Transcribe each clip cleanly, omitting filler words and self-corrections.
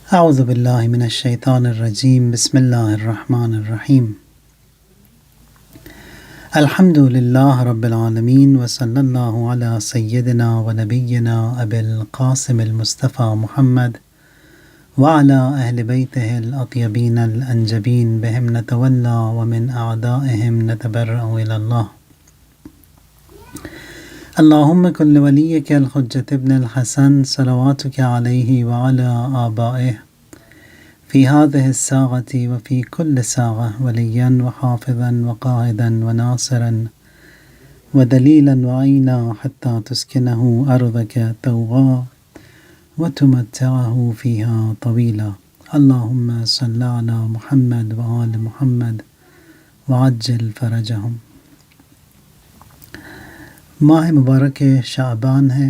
اعوذ باللہ من الشیطان الرجیم بسم اللہ الرحمن الرحیم الحمد للہ رب العالمین وصلی اللہ علی سیدنا و نبینا ابی القاسم المصطفى محمد وعلی اہل بیتہ الاطیبین الانجبین بہم نتولی ومن اعدائہم نتبرأ الی اللہ اللہم کل ولیک الحجۃ ابن الحسن صلواتک علیہ وعلی آبائہ فی هذه الساعة وفی کل ساعة ولیا وحافظا وقائدا وناصرا ودلیلا وعینا حتی تسکنہ ارضک طوعا وتمتعہ فیہا طویلا اللہم صل علی محمد وآل محمد وعجل فرجہم۔ ماہ مبارک شعبان ہے،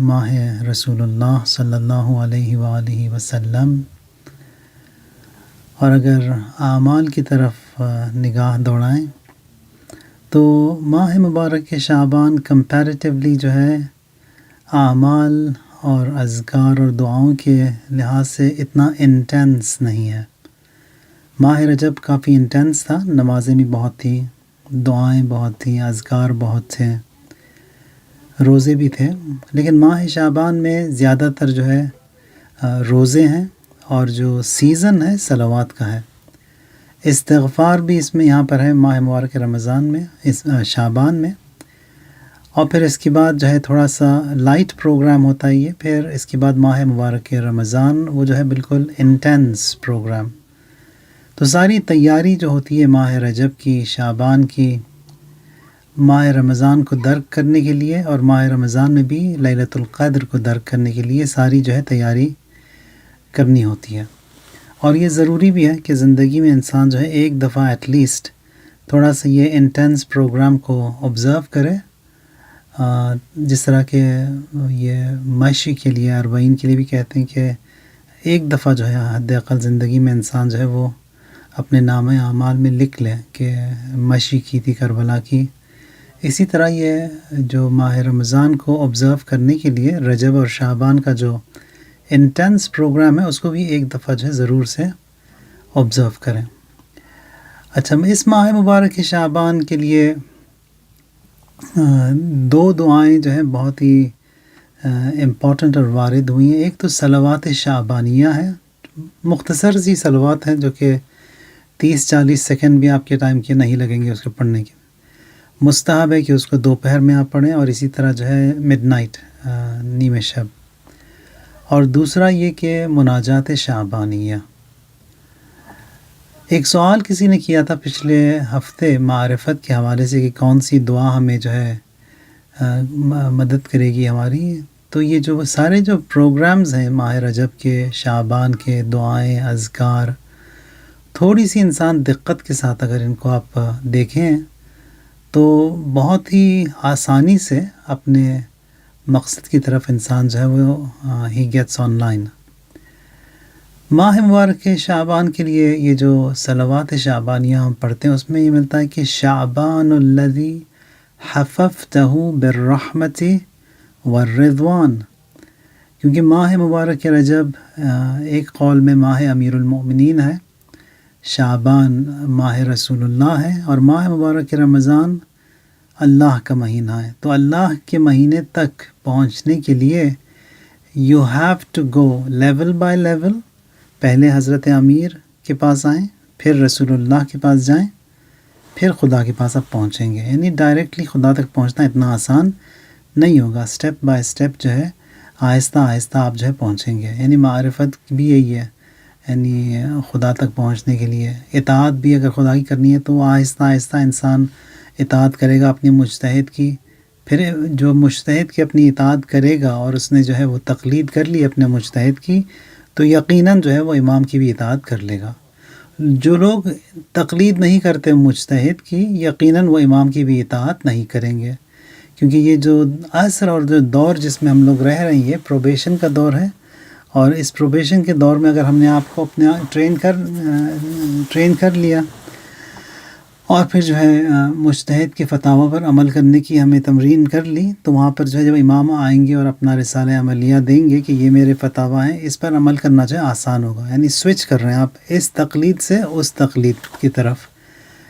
ماہ رسول اللہ صلی اللہ علیہ وآلہ وسلم، اور اگر اعمال کی طرف نگاہ دوڑائیں تو ماہ مبارک شعبان کمپیریٹیولی جو ہے اعمال اور اذکار اور دعاؤں کے لحاظ سے اتنا انٹینس نہیں ہے۔ ماہ رجب کافی انٹینس تھا، نمازیں بھی بہت تھیں، دعائیں بہت تھیں، اذکار بہت تھے، روزے بھی تھے، لیکن ماہ شعبان میں زیادہ تر جو ہے روزے ہیں، اور جو سیزن ہے صلوات کا ہے۔ استغفار بھی اس میں یہاں پر ہے ماہ مبارک رمضان میں، اس شعبان میں، اور پھر اس کے بعد جو ہے تھوڑا سا لائٹ پروگرام ہوتا ہے یہ، پھر اس کے بعد ماہ مبارک رمضان وہ جو ہے بالکل انٹینس پروگرام۔ تو ساری تیاری جو ہوتی ہے ماہ رجب کی، شعبان کی، ماہ رمضان کو درک کرنے کے لیے، اور ماہ رمضان میں بھی لیلۃ القدر کو درک کرنے کے لیے ساری جو ہے تیاری کرنی ہوتی ہے۔ اور یہ ضروری بھی ہے کہ زندگی میں انسان جو ہے ایک دفعہ ایٹ لیسٹ تھوڑا سا یہ انٹینس پروگرام کو آبزرو کرے، جس طرح کہ یہ معاشی کے لیے، اربعین کے لیے بھی کہتے ہیں کہ ایک دفعہ جو ہے حد اقل زندگی میں انسان جو ہے وہ اپنے نامہ اعمال میں لکھ لے کہ معاشی کی تھی کربلا کی۔ اسی طرح یہ جو ماہ رمضان کو آبزرو کرنے کے لیے رجب اور شعبان کا جو انٹینس پروگرام ہے اس کو بھی ایک دفعہ جو ہے ضرور سے آبزرو کریں۔ اچھا، اس ماہ مبارک شعبان کے لیے دو دعائیں جو ہیں بہت ہی امپورٹنٹ اور وارد ہوئی ہیں۔ ایک تو صلوات شعبانیہ ہے، مختصر سی صلوات ہیں جو کہ 30-40 سیکنڈ بھی آپ کے ٹائم کے نہیں لگیں گے اس کو پڑھنے کے۔ مستحب ہے کہ اس کو دوپہر میں آپ پڑھیں، اور اسی طرح جو ہے مڈ نائٹ، نیمِ شب۔ اور دوسرا یہ کہ مناجات شعبانیہ۔ ایک سوال کسی نے کیا تھا پچھلے ہفتے معرفت کے حوالے سے کہ کون سی دعا ہمیں جو ہے مدد کرے گی ہماری، تو یہ جو سارے جو پروگرامز ہیں ماہ رجب کے، شعبان کے، دعائیں، اذکار، تھوڑی سی انسان دقت کے ساتھ اگر ان کو آپ دیکھیں تو بہت ہی آسانی سے اپنے مقصد کی طرف انسان جو ہے وہ ہی گیٹس آن لائن۔ ماہ مبارک شعبان کے لیے یہ جو صلوات شعبانیہ ہم پڑھتے ہیں اس میں یہ ملتا ہے کہ شعبان الذی حففتہ بالرحمت والرضوان، کیونکہ ماہ مبارک رجب ایک قول میں ماہ امیر المؤمنین ہے، شعبان ماہ رسول اللہ ہے، اور ماہ مبارک رمضان اللہ کا مہینہ ہے۔ تو اللہ کے مہینے تک پہنچنے کے لیے you have to go level by level. پہلے حضرت امیر کے پاس آئیں، پھر رسول اللہ کے پاس جائیں، پھر خدا کے پاس آپ پہنچیں گے۔ یعنی ڈائریکٹلی خدا تک پہنچنا اتنا آسان نہیں ہوگا، سٹیپ بائی سٹیپ جو ہے آہستہ آہستہ آپ جو ہے پہنچیں گے۔ یعنی معرفت بھی یہی ہے، یعنی خدا تک پہنچنے کے لیے اطاعت بھی اگر خدا کی کرنی ہے تو آہستہ آہستہ انسان اطاعت کرے گا اپنی مجتہد کی۔ پھر جو مجتہد کی اپنی اطاعت کرے گا اور اس نے جو ہے وہ تقلید کر لی اپنے مجتہد کی، تو یقیناً جو ہے وہ امام کی بھی اطاعت کر لے گا۔ جو لوگ تقلید نہیں کرتے مجتہد کی، یقیناً وہ امام کی بھی اطاعت نہیں کریں گے، کیونکہ یہ جو عصر اور جو دور جس میں ہم لوگ رہ رہے ہیں یہ پروبیشن کا دور ہے، اور اس پروبیشن کے دور میں اگر ہم نے آپ کو اپنے ٹرین کر لیا اور پھر جو ہے مجتہد کے فتاوی پر عمل کرنے کی ہمیں تمرین کر لی، تو وہاں پر جو ہے جب امام آئیں گے اور اپنا رسالہ عملیہ دیں گے کہ یہ میرے فتاوی ہیں، اس پر عمل کرنا جو ہے آسان ہوگا، یعنی سوئچ کر رہے ہیں آپ اس تقلید سے اس تقلید کی طرف۔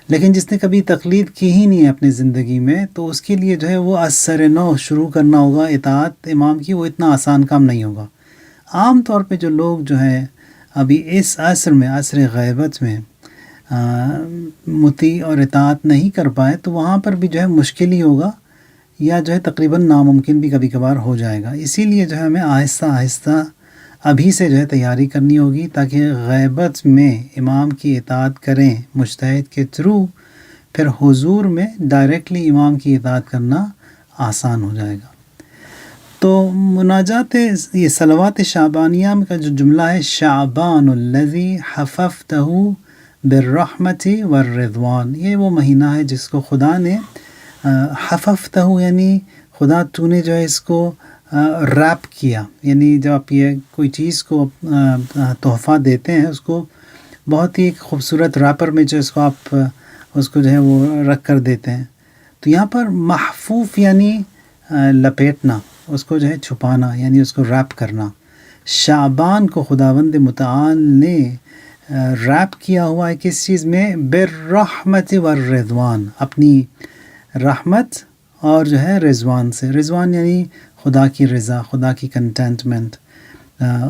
لیکن جس نے کبھی تقلید کی ہی نہیں ہے اپنی زندگی میں، تو اس کے لیے جو ہے وہ از سر نو شروع کرنا ہوگا اطاعت امام کی، وہ اتنا آسان کام نہیں ہوگا۔ عام طور پہ جو لوگ جو ہے ابھی اس عصر میں، عصر غیبت میں مطیع اور اطاعت نہیں کر پائے، تو وہاں پر بھی جو ہے مشکل ہی ہوگا، یا جو ہے تقریباً ناممکن بھی کبھی کبھار ہو جائے گا۔ اسی لیے جو ہے ہمیں آہستہ آہستہ ابھی سے جو ہے تیاری کرنی ہوگی، تاکہ غیبت میں امام کی اطاعت کریں مجتہد کے تھرو، پھر حضور میں ڈائریکٹلی امام کی اطاعت کرنا آسان ہو جائے گا۔ تو مناجات، یہ صلوات شعبانیہ کا جو جملہ ہے، شعبان الذی حففتہ بالرحمت والرضوان، یہ وہ مہینہ ہے جس کو خدا نے حففتہ، یعنی خدا تو نے جو ہے اس کو ریپ کیا، یعنی جب آپ یہ کوئی چیز کو تحفہ دیتے ہیں، اس کو بہت ہی ایک خوبصورت ریپر میں جو اس کو آپ اس کو جو ہے وہ رکھ کر دیتے ہیں۔ تو یہاں پر محفوف یعنی لپیٹنا، اس کو جو ہے چھپانا، یعنی اس کو ریپ کرنا۔ شعبان کو خداوند متعال نے ریپ کیا ہوا ہے کس چیز میں؟ بالرحمت والرضوان، اپنی رحمت اور جو ہے رضوان سے۔ رضوان یعنی خدا کی رضا، خدا کی کنٹینٹمنٹ،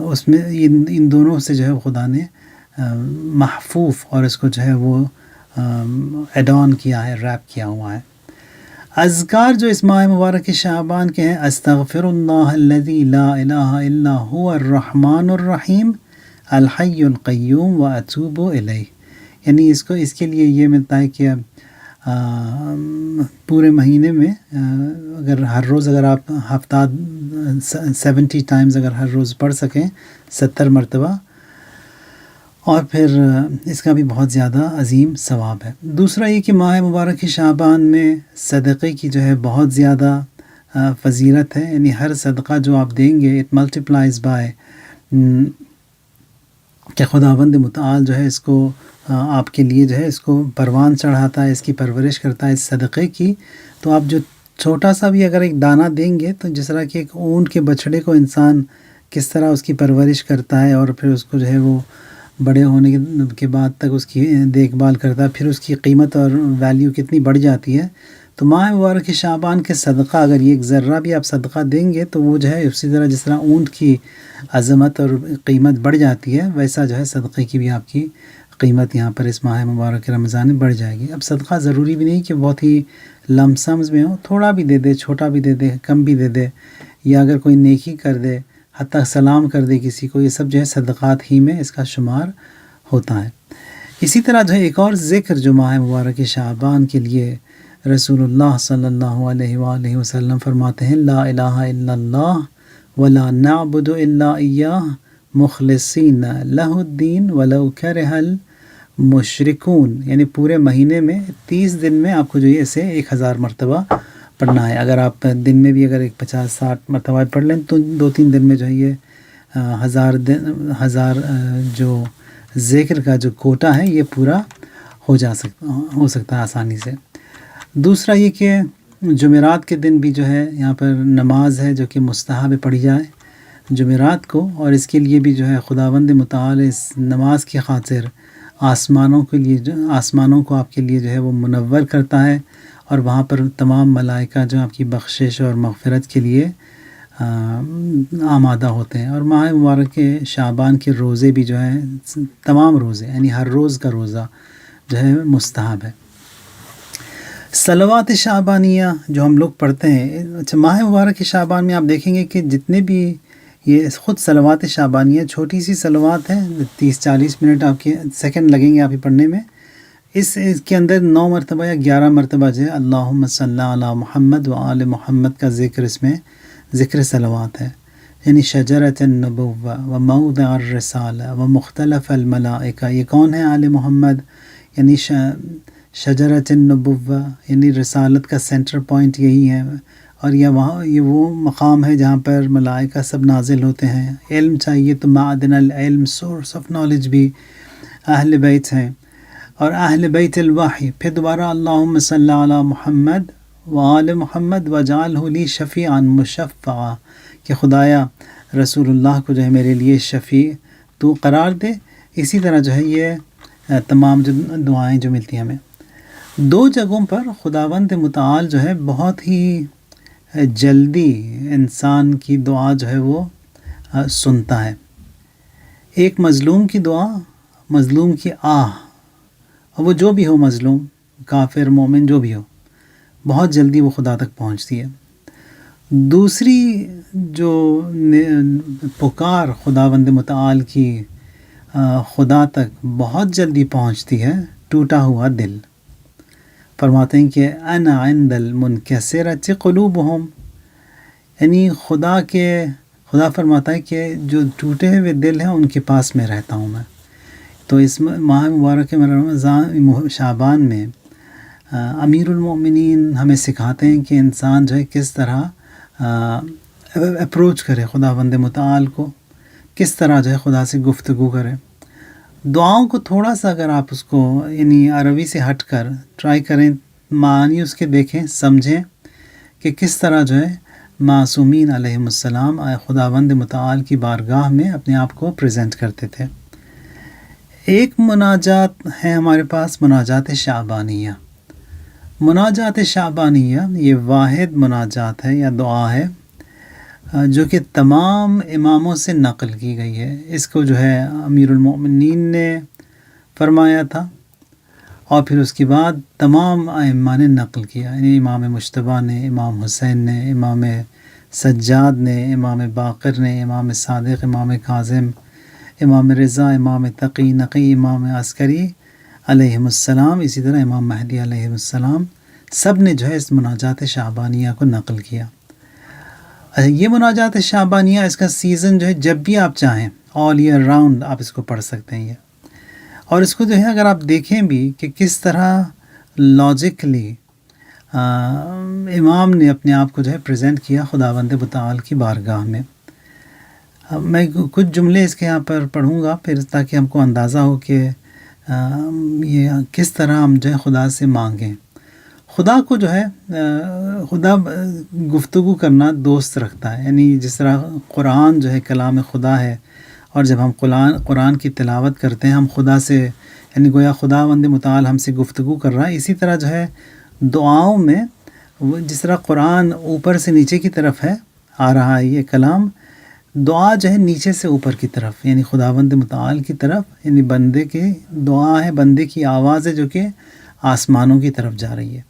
اس میں ان دونوں سے جو ہے خدا نے محفوف اور اس کو جو ہے وہ ایڈ آن کیا ہے، ریپ کیا ہوا ہے۔ اذکار جو اس ماہ مبارک شعبان کے ہیں، استغفر اللہ الذی لا الہ الا هو الرحمن الرحیم الحی القیوم واتوب الیہ، یعنی اس کے لیے یہ ملتا ہے کہ پورے مہینے میں اگر ہر روز اگر آپ ہفتہ 70 ٹائمز اگر ہر روز پڑھ سکیں، 70 مرتبہ، اور پھر اس کا بھی بہت زیادہ عظیم ثواب ہے۔ دوسرا یہ کہ ماہ مبارک شعبان میں صدقے کی جو ہے بہت زیادہ فضیلت ہے، یعنی ہر صدقہ جو آپ دیں گے اٹ ملٹیپلائز بائی، کہ خداوند متعال جو ہے اس کو آپ کے لیے جو ہے اس کو پروان چڑھاتا ہے، اس کی پرورش کرتا ہے اس صدقے کی۔ تو آپ جو چھوٹا سا بھی اگر ایک دانہ دیں گے، تو جس طرح کہ ایک اونٹ کے بچھڑے کو انسان کس طرح اس کی پرورش کرتا ہے اور پھر اس کو جو ہے وہ بڑے ہونے کے بعد تک اس کی دیکھ بھال کرتا ہے، پھر اس کی قیمت اور ویلیو کتنی بڑھ جاتی ہے، تو ماہ مبارک شعبان کے صدقہ اگر یہ ایک ذرہ بھی آپ صدقہ دیں گے، تو وہ جو ہے اسی طرح جس طرح اونٹ کی عظمت اور قیمت بڑھ جاتی ہے، ویسا جو ہے صدقے کی بھی آپ کی قیمت یہاں پر اس ماہ مبارک رمضان میں بڑھ جائے گی۔ اب صدقہ ضروری بھی نہیں کہ بہت ہی لم سمز میں ہو، تھوڑا بھی دے دے، چھوٹا بھی دے دے، کم بھی دے دے، یا اگر کوئی نیکی کر دے، حتیٰ سلام کر دے کسی کو، یہ سب جو ہے صدقات ہی میں اس کا شمار ہوتا ہے۔ اسی طرح جو ہے ایک اور ذکر جو ماہ مبارک شعبان کے لیے رسول اللہ صلی اللہ علیہ وآلہ وسلم فرماتے ہیں، لا الہ الا اللہ ولا نعبد الا ایاہ مخلصین لہ الدین ولو کرہ المشرکون، یعنی پورے مہینے میں 30 دن میں آپ کو جو ہے اسے 1000 مرتبہ پڑھنا ہے۔ اگر آپ دن میں بھی اگر 50-60 مرتبہ پڑھ لیں، تو 2-3 دن میں جو ہے یہ 1000 جو ذکر کا جو کوٹا ہے یہ پورا ہو سکتا ہے آسانی سے۔ دوسرا یہ کہ جمعرات کے دن بھی جو ہے یہاں پر نماز ہے جو کہ مستحب پڑھی جائے جمعرات کو، اور اس کے لیے بھی جو ہے خداوند متعال اس نماز کی خاطر آسمانوں کو آپ کے لیے جو ہے وہ منور کرتا ہے، اور وہاں پر تمام ملائکہ جو آپ کی بخشش اور مغفرت کے لیے آمادہ ہوتے ہیں۔ اور ماہ مبارک کے شعبان کے روزے بھی جو ہیں، تمام روزے یعنی ہر روز کا روزہ جو ہے مستحب ہے۔ صلوات شعبانیہ جو ہم لوگ پڑھتے ہیں، اچھا ماہ مبارک کے شعبان میں آپ دیکھیں گے کہ جتنے بھی یہ خود صلوات شعبانیہ چھوٹی سی صلوات ہیں، 30-40 منٹ آپ کے سیکنڈ لگیں گے آپ ہی پڑھنے میں، اس کے اندر 9 مرتبہ یا 11 مرتبہ جو ہے اللہم صلی علی محمد و آل محمد کا ذکر اس میں ذکر صلوات ہے، یعنی شجرۃ النبوہ و موضع الرسالہ و مختلف الملائکہ۔ یہ کون ہے آل محمد؟ یعنی شجرۃ النبوہ، یعنی رسالت کا سینٹر پوائنٹ یہی ہے، اور یہ وہ مقام ہے جہاں پر ملائکہ سب نازل ہوتے ہیں۔ علم چاہیے تو معدن العلم، سورس آف نالج بھی اہل بیت ہیں، اور اہل بیت الوحی، پھر دوبارہ اللہم صلی علی محمد وآل محمد وجعلہ لی شفیعا مشفعا، کہ خدایا رسول اللہ کو جو ہے میرے لیے شفیع تو قرار دے۔ اسی طرح جو ہے یہ تمام جو دعائیں جو ملتی ہیں ہمیں، دو جگہوں پر خداوند متعال جو ہے بہت ہی جلدی انسان کی دعا جو ہے وہ سنتا ہے۔ ایک مظلوم کی دعا، مظلوم کی آہ، اور وہ جو بھی ہو، مظلوم، کافر، مومن، جو بھی ہو، بہت جلدی وہ خدا تک پہنچتی ہے۔ دوسری جو پکار خداوند متعال کی خدا تک بہت جلدی پہنچتی ہے، ٹوٹا ہوا دل۔ فرماتے ہیں کہ انا عند المنکسرۃ قلوبہم، یعنی خدا فرماتا ہے کہ جو ٹوٹے ہوئے دل ہیں ان کے پاس میں رہتا ہوں میں۔ تو اس ماہ مبارک رمضان شعبان میں امیر المومنین ہمیں سکھاتے ہیں کہ انسان جو ہے کس طرح اپروچ کرے خداوند متعال کو، کس طرح جو ہے خدا سے گفتگو کرے۔ دعاؤں کو تھوڑا سا اگر آپ اس کو یعنی عربی سے ہٹ کر ٹرائی کریں، معنی اس کے دیکھیں، سمجھیں کہ کس طرح جو ہے معصومین علیہم السلام خداوند متعال کی بارگاہ میں اپنے آپ کو پریزنٹ کرتے تھے۔ ایک مناجات ہے ہمارے پاس، مناجات شعبانیہ۔ مناجات شعبانیہ یہ واحد مناجات ہے یا دعا ہے جو کہ تمام اماموں سے نقل کی گئی ہے۔ اس کو جو ہے امیر المؤمنین نے فرمایا تھا، اور پھر اس کے بعد تمام ائمہ نے نقل کیا، یعنی امام مجتبیٰ نے، امام حسین نے، امام سجاد نے، امام باقر نے، امام صادق، امام کاظم، امام رضا، امام تقی نقی، امام عسکری علیہم السلام، اسی طرح امام مہدی علیہ السلام، سب نے جو ہے اس مناجات شعبانیہ کو نقل کیا۔ یہ مناجات شعبانیہ، اس کا سیزن جو ہے جب بھی آپ چاہیں، آل ایئر راؤنڈ آپ اس کو پڑھ سکتے ہیں یہ۔ اور اس کو جو ہے اگر آپ دیکھیں بھی کہ کس طرح لاجکلی امام نے اپنے آپ کو جو ہے پریزنٹ کیا خداوند متعال کی بارگاہ میں۔ میں کچھ جملے اس کے یہاں پر پڑھوں گا پھر، تاکہ ہم کو اندازہ ہو کہ یہ کس طرح ہم جو ہے خدا سے مانگیں۔ خدا کو جو ہے خدا گفتگو کرنا دوست رکھتا ہے، یعنی جس طرح قرآن جو ہے کلام خدا ہے، اور جب ہم قرآن کی تلاوت کرتے ہیں ہم خدا سے، یعنی گویا خداوند متعال ہم سے گفتگو کر رہا ہے۔ اسی طرح جو ہے دعاؤں میں جس طرح قرآن اوپر سے نیچے کی طرف ہے آ رہا ہے یہ کلام، دعا جو ہے نیچے سے اوپر کی طرف، یعنی خداوند متعال کی طرف، یعنی بندے کی دعا ہے، بندے کی آواز ہے جو کہ آسمانوں کی طرف جا رہی ہے۔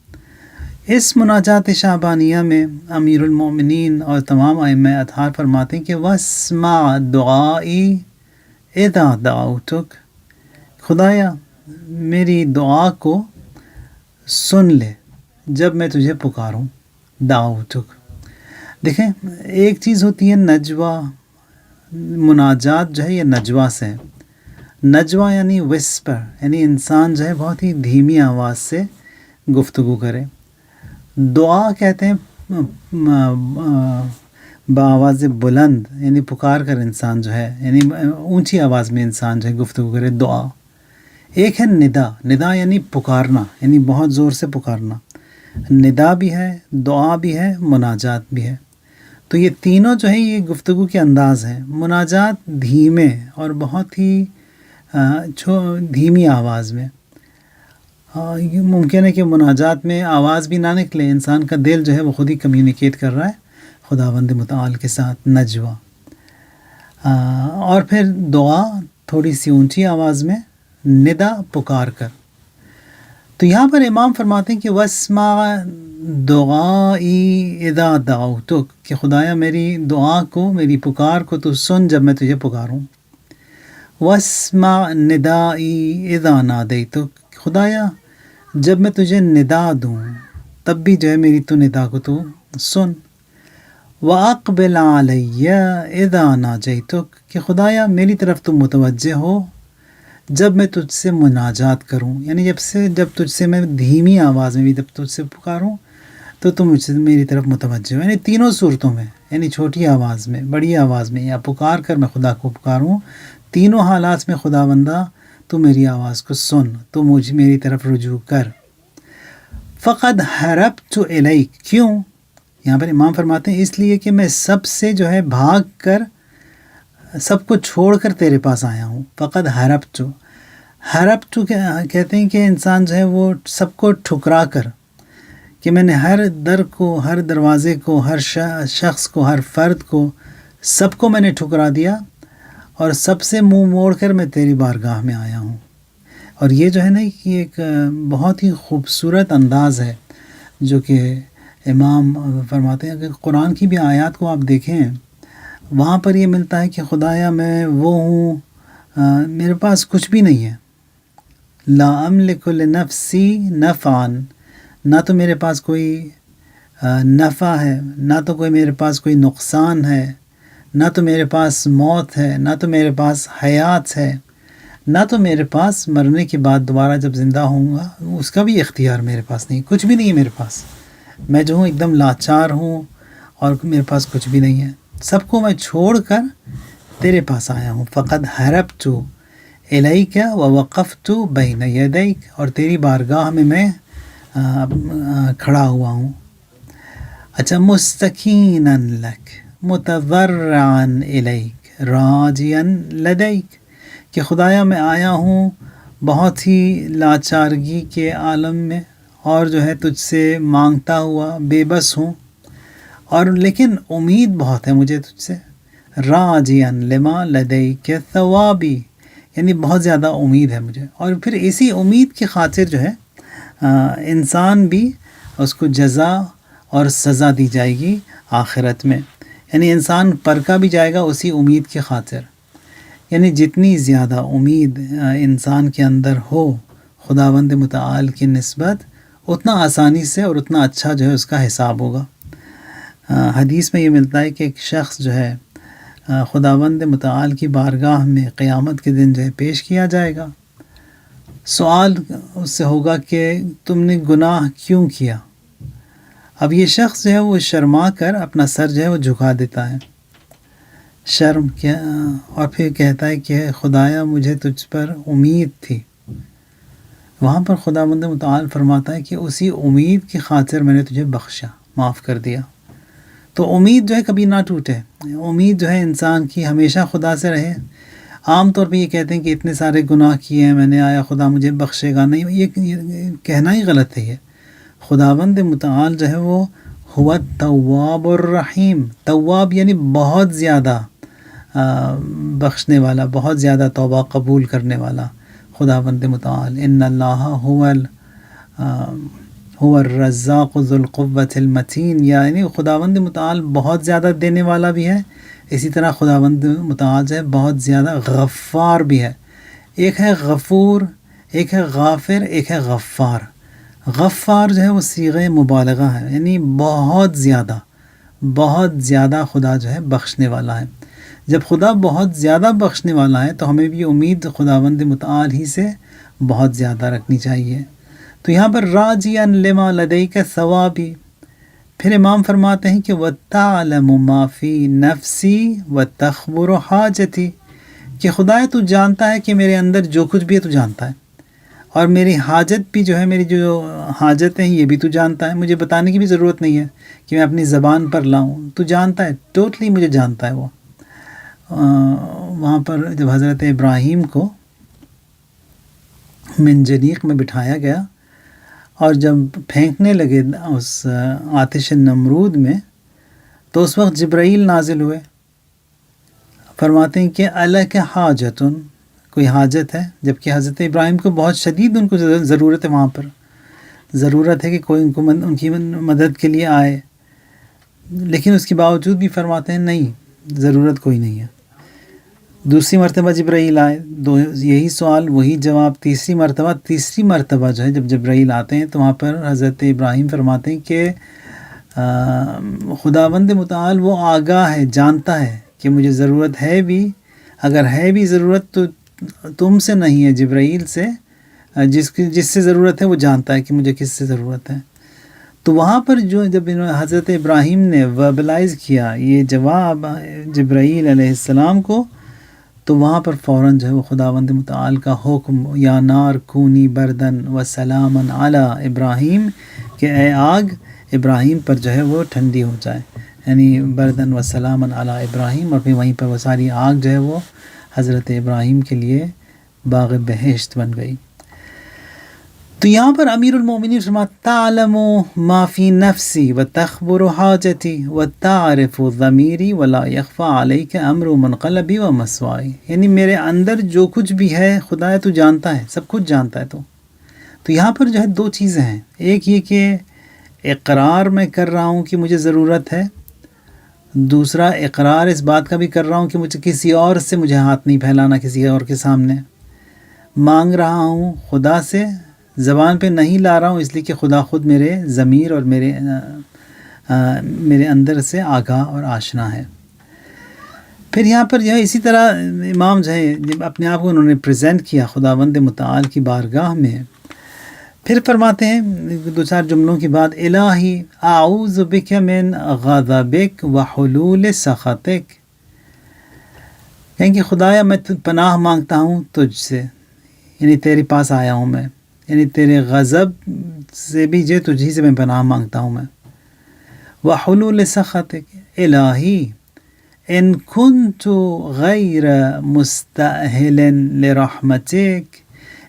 اس مناجات شعبانیہ میں امیر المومنین اور تمام ائمہ اطہار فرماتے ہیں کہ واسمع دعائی اذا دعوتک، خدایا میری دعا کو سن لے جب میں تجھے پکاروں، دعوتک۔ دیکھیں ایک چیز ہوتی ہے نجوہ، مناجات جو ہے یہ نجوہ سے ہے۔ نجوہ یعنی وسپر، یعنی انسان جو ہے بہت ہی دھیمی آواز سے گفتگو کرے۔ دعا کہتے ہیں بآواز بلند، یعنی پکار کر انسان جو ہے، یعنی اونچی آواز میں انسان جو ہے گفتگو کرے، دعا۔ ایک ہے ندا، ندا یعنی پکارنا، یعنی بہت زور سے پکارنا۔ ندا بھی ہے، دعا بھی ہے، مناجات بھی ہے۔ تو یہ تینوں جو ہے یہ گفتگو کے انداز ہیں۔ مناجات دھیمے اور بہت ہی دھیمی آواز میں، یہ ممکن ہے کہ مناجات میں آواز بھی نہ نکلے، انسان کا دل جو ہے وہ خود ہی کمیونیکیٹ کر رہا ہے خداوند متعال کے ساتھ، نجوہ۔ اور پھر دعا تھوڑی سی اونچی آواز میں، ندا پکار کر۔ تو یہاں پر امام فرماتے ہیں کہ واسمع دعائی اذا دعوتک، کہ خدایا میری دعا کو، میری پکار کو تو سن جب میں تجھے پکاروں۔ واسمع ندائی اذا نادیتک، خدایا جب میں تجھے ندا دوں تب بھی جو ہے میری تو ندا کو تو سن۔ وَأَقْبِلْ عَلَيَّ إِذَا نَاجَيْتُكَ، کہ خدایا میری طرف تو متوجہ ہو جب میں تجھ سے مناجات کروں، یعنی جب تجھ سے میں دھیمی آواز میں بھی جب تجھ سے پکاروں تو تم مجھ سے میری طرف متوجہ ہو، یعنی تینوں صورتوں میں، یعنی چھوٹی آواز میں، بڑی آواز میں، یا پکار کر میں خدا کو پکاروں، تینوں حالات میں خداوندہ تو میری آواز کو سن، تو مجھے میری طرف رجوع کر۔ فقد حربت الیک، کیوں؟ یہاں پر امام فرماتے ہیں اس لیے کہ میں سب سے جو ہے بھاگ کر، سب کو چھوڑ کر تیرے پاس آیا ہوں۔ فقد حربت، حربت کہتے ہیں کہ انسان جو ہے وہ سب کو ٹھکرا کر، کہ میں نے ہر در کو، ہر دروازے کو، ہر شخص کو، ہر فرد کو، سب کو میں نے ٹھکرا دیا اور سب سے منہ موڑ کر میں تیری بارگاہ میں آیا ہوں۔ اور یہ جو ہے نا کہ ایک بہت ہی خوبصورت انداز ہے جو کہ امام فرماتے ہیں کہ قرآن کی بھی آیات کو آپ دیکھیں، وہاں پر یہ ملتا ہے کہ خدایا میں وہ ہوں، میرے پاس کچھ بھی نہیں ہے، لا املک لنفسی نفعا، نہ تو میرے پاس کوئی نفع ہے، نہ تو کوئی میرے پاس کوئی نقصان ہے، نہ تو میرے پاس موت ہے، نہ تو میرے پاس حیات ہے، نہ تو میرے پاس مرنے کے بعد دوبارہ جب زندہ ہوں گا اس کا بھی اختیار میرے پاس نہیں، کچھ بھی نہیں ہے میرے پاس، میں جو ہوں ایک دم لاچار ہوں اور میرے پاس کچھ بھی نہیں ہے، سب کو میں چھوڑ کر تیرے پاس آیا ہوں۔ فقد حربت الیک ووقفت بین یدیک، اور تیری بارگاہ میں کھڑا ہوا ہوں۔ اچھا، مستکینا لک متضرعا الیک راجیا لدیک، کہ خدایا میں آیا ہوں بہت ہی لاچارگی کے عالم میں، اور جو ہے تجھ سے مانگتا ہوا بے بس ہوں، اور لیکن امید بہت ہے مجھے تجھ سے، راجیا لما لدیک ثوابی، یعنی بہت زیادہ امید ہے مجھے، اور پھر اسی امید کی خاطر جو ہے انسان بھی اس کو جزا اور سزا دی جائے گی آخرت میں، یعنی انسان پرکھا بھی جائے گا اسی امید کی خاطر، یعنی جتنی زیادہ امید انسان کے اندر ہو خداوند متعال کی نسبت، اتنا آسانی سے اور اتنا اچھا جو ہے اس کا حساب ہوگا۔ حدیث میں یہ ملتا ہے کہ ایک شخص جو ہے خداوند متعال کی بارگاہ میں قیامت کے دن جو ہے پیش کیا جائے گا، سوال اس سے ہوگا کہ تم نے گناہ کیوں کیا؟ اب یہ شخص جو ہے وہ شرما کر اپنا سر جو ہے وہ جھکا دیتا ہے، شرم کیا، اور پھر کہتا ہے کہ خدایا مجھے تجھ پر امید تھی۔ وہاں پر خداوند متعال فرماتا ہے کہ اسی امید کی خاطر میں نے تجھے بخشا، معاف کر دیا۔ تو امید جو ہے کبھی نہ ٹوٹے، امید جو ہے انسان کی ہمیشہ خدا سے رہے۔ عام طور پہ یہ کہتے ہیں کہ اتنے سارے گناہ کیے ہیں میں نے، آیا خدا مجھے بخشے گا؟ نہیں، یہ کہنا ہی غلط ہے۔ یہ خداوند متعال جو ہے وہ ہوا التواب الرحیم، تواب یعنی بہت زیادہ بخشنے والا، بہت زیادہ توبہ قبول کرنے والا خداوند متعال۔ ان اللہ هو الرزاق ذو القوة المتین، یعنی خداوند متعال بہت زیادہ دینے والا بھی ہے، اسی طرح خداوند متعال جو ہے بہت زیادہ غفار بھی ہے۔ ایک ہے غفور، ایک ہے غافر، ایک ہے غفار۔ غفار جو ہے وہ صیغہ مبالغہ ہے، یعنی بہت زیادہ خدا جو ہے بخشنے والا ہے۔ جب خدا بہت زیادہ بخشنے والا ہے تو ہمیں بھی امید خداوند متعال ہی سے بہت زیادہ رکھنی چاہیے۔ تو یہاں پر راجیا لما لدیک ثوابی، پھر امام فرماتے ہیں کہ وَتَعْلَمُ مَا فِي نَفْسِي وَتَخْبُرُ حَاجَتِي، کہ خدایا تو جانتا ہے کہ میرے اندر جو کچھ بھی ہے تو جانتا ہے، اور میری حاجت بھی جو ہے، میری جو حاجتیں ہیں یہ بھی تو جانتا ہے، مجھے بتانے کی بھی ضرورت نہیں ہے کہ میں اپنی زبان پر لاؤں، تو جانتا ہے، ٹوٹلی مجھے جانتا ہے وہ۔ وہاں پر جب حضرت ابراہیم کو منجنیق میں بٹھایا گیا اور جب پھینکنے لگے اس آتش نمرود میں، تو اس وقت جبرائیل نازل ہوئے، فرماتے ہیں کہ الک حاجتن، کوئی حاجت ہے؟ جبکہ حضرت ابراہیم کو بہت شدید ان کو ضرورت ہے، وہاں پر ضرورت ہے کہ کوئی ان کی مدد کے لیے آئے، لیکن اس کے باوجود بھی فرماتے ہیں نہیں، ضرورت کوئی نہیں ہے۔ دوسری مرتبہ جبرائیل آئے، یہی سوال وہی جواب، تیسری مرتبہ جو ہے جب جبرائیل آتے ہیں تو وہاں پر حضرت ابراہیم فرماتے ہیں کہ خداوند متعال وہ آگاہ ہے، جانتا ہے کہ مجھے ضرورت ہے بھی، اگر ہے بھی ضرورت تو تم سے نہیں ہے، جبرائیل سے، جس سے ضرورت ہے وہ جانتا ہے کہ مجھے کس سے ضرورت ہے۔ تو وہاں پر جو جب حضرت ابراہیم نے وربلائز کیا یہ جواب جبرائیل علیہ السلام کو، تو وہاں پر فوراً جو ہے وہ خداوند متعال کا حکم یا نار کونی بردن و سلامن علی ابراہیم کہ اے آگ ابراہیم پر جو ہے وہ ٹھنڈی ہو جائے، یعنی بردن و سلامن علی ابراہیم، اور پھر وہیں پر وہ ساری آگ جو ہے وہ حضرت ابراہیم کے لیے باغ بہشت بن گئی۔ تو یہاں پر امیر المومنین فرماتا تعلم ما فی نفسی و تخبر حاجتی و تعرف ضمیری ولا یخفی علیک امر منقلبی و مسوائی، یعنی میرے اندر جو کچھ بھی ہے خدا تو جانتا ہے، سب کچھ جانتا ہے۔ تو یہاں پر جو ہے دو چیزیں ہیں، ایک یہ کہ اقرار میں کر رہا ہوں کہ مجھے ضرورت ہے، دوسرا اقرار اس بات کا بھی کر رہا ہوں کہ مجھے کسی اور سے مجھے ہاتھ نہیں پھیلانا، کسی اور کے سامنے مانگ رہا ہوں خدا سے، زبان پہ نہیں لا رہا ہوں اس لیے کہ خدا خود میرے ضمیر اور میرے اندر سے آگاہ اور آشنا ہے۔ پھر یہاں پر جو ہے اسی طرح امام جو ہے جب اپنے آپ کو انہوں نے پریزنٹ کیا خداوند متعال کی بارگاہ میں، پھر فرماتے ہیں دو چار جملوں کے بعد الہی اعوذ بک من غضبک و حلول سخطک، یعنی کہ خدایا میں پناہ مانگتا ہوں تجھ سے، یعنی تیرے پاس آیا ہوں میں، یعنی تیرے غضب سے بھی جو تجھی سے میں پناہ مانگتا ہوں میں، وحلول سخطک الہی ان کنت غیر مستاہل لرحمتک،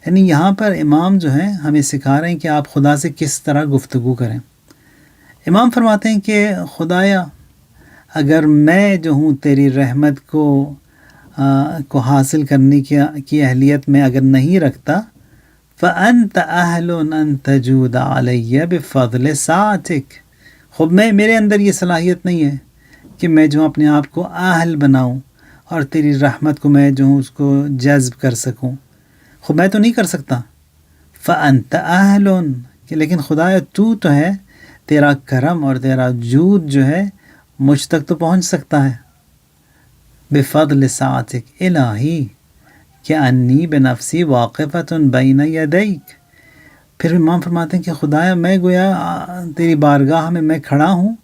یعنی یہاں پر امام جو ہیں ہمیں سکھا رہے ہیں کہ آپ خدا سے کس طرح گفتگو کریں۔ امام فرماتے ہیں کہ خدایا اگر میں جو ہوں تیری رحمت کو حاصل کرنے کی اہلیت میں اگر نہیں رکھتا، فَأَنْتَ أَهْلٌ أَن تَجُودَ عَلَيَّ بِفَضْلِ سَعَتِكَ، خب میرے اندر یہ صلاحیت نہیں ہے کہ میں جو اپنے آپ کو اہل بناؤں اور تیری رحمت کو میں جو ہوں اس کو جذب کر سکوں، خب میں تو نہیں کر سکتا۔ فَأَنْتَ أَهْلٌ، کہ لیکن خدایا تو ہے، تیرا کرم اور تیرا جود جو ہے مجھ تک تو پہنچ سکتا ہے۔ بِفَضْلِ سَعَتِكَ الہی کہ انی بنفسی واقفۃ بین یدیک، پھر امام فرماتے ہیں کہ خدایا میں گویا تیری بارگاہ میں کھڑا ہوں،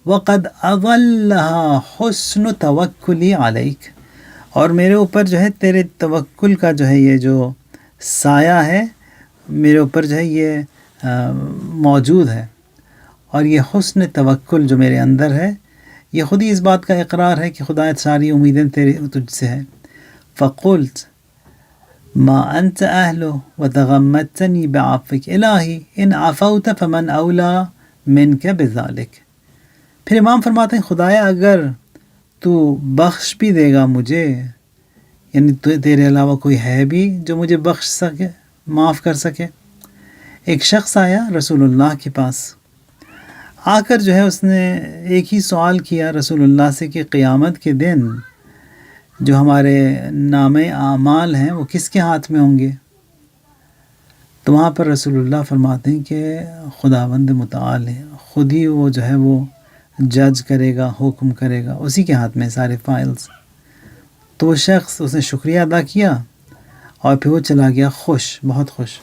وقد اظلھا حسن توکلی علیک، اور میرے اوپر جو ہے تیرے توکل کا جو ہے یہ جو سایہ ہے میرے اوپر جو ہے یہ موجود ہے، اور یہ حسن توکل جو میرے اندر ہے یہ خود ہی اس بات کا اقرار ہے کہ خدا ساری امیدیں تجھ سے ہے۔ فقلت ما انت اہلو وتغمدتنی بعفوک الہی ان عفوت فمن اولا منک بذالک، پھر امام فرماتے ہیں خدایا اگر تو بخش بھی دے گا مجھے، یعنی تیرے علاوہ کوئی ہے بھی جو مجھے بخش سکے، معاف کر سکے۔ ایک شخص آیا رسول اللہ کے پاس، آ کر جو ہے اس نے ایک ہی سوال کیا رسول اللہ سے کہ قیامت کے دن جو ہمارے نام اعمال ہیں وہ کس کے ہاتھ میں ہوں گے؟ تو وہاں پر رسول اللہ فرماتے ہیں کہ خداوند متعال ہے، خود ہی وہ جو ہے وہ جج کرے گا، حکم کرے گا، اسی کے ہاتھ میں سارے فائلز۔ تو وہ شخص اس نے شکریہ ادا کیا اور پھر وہ چلا گیا خوش، بہت خوش۔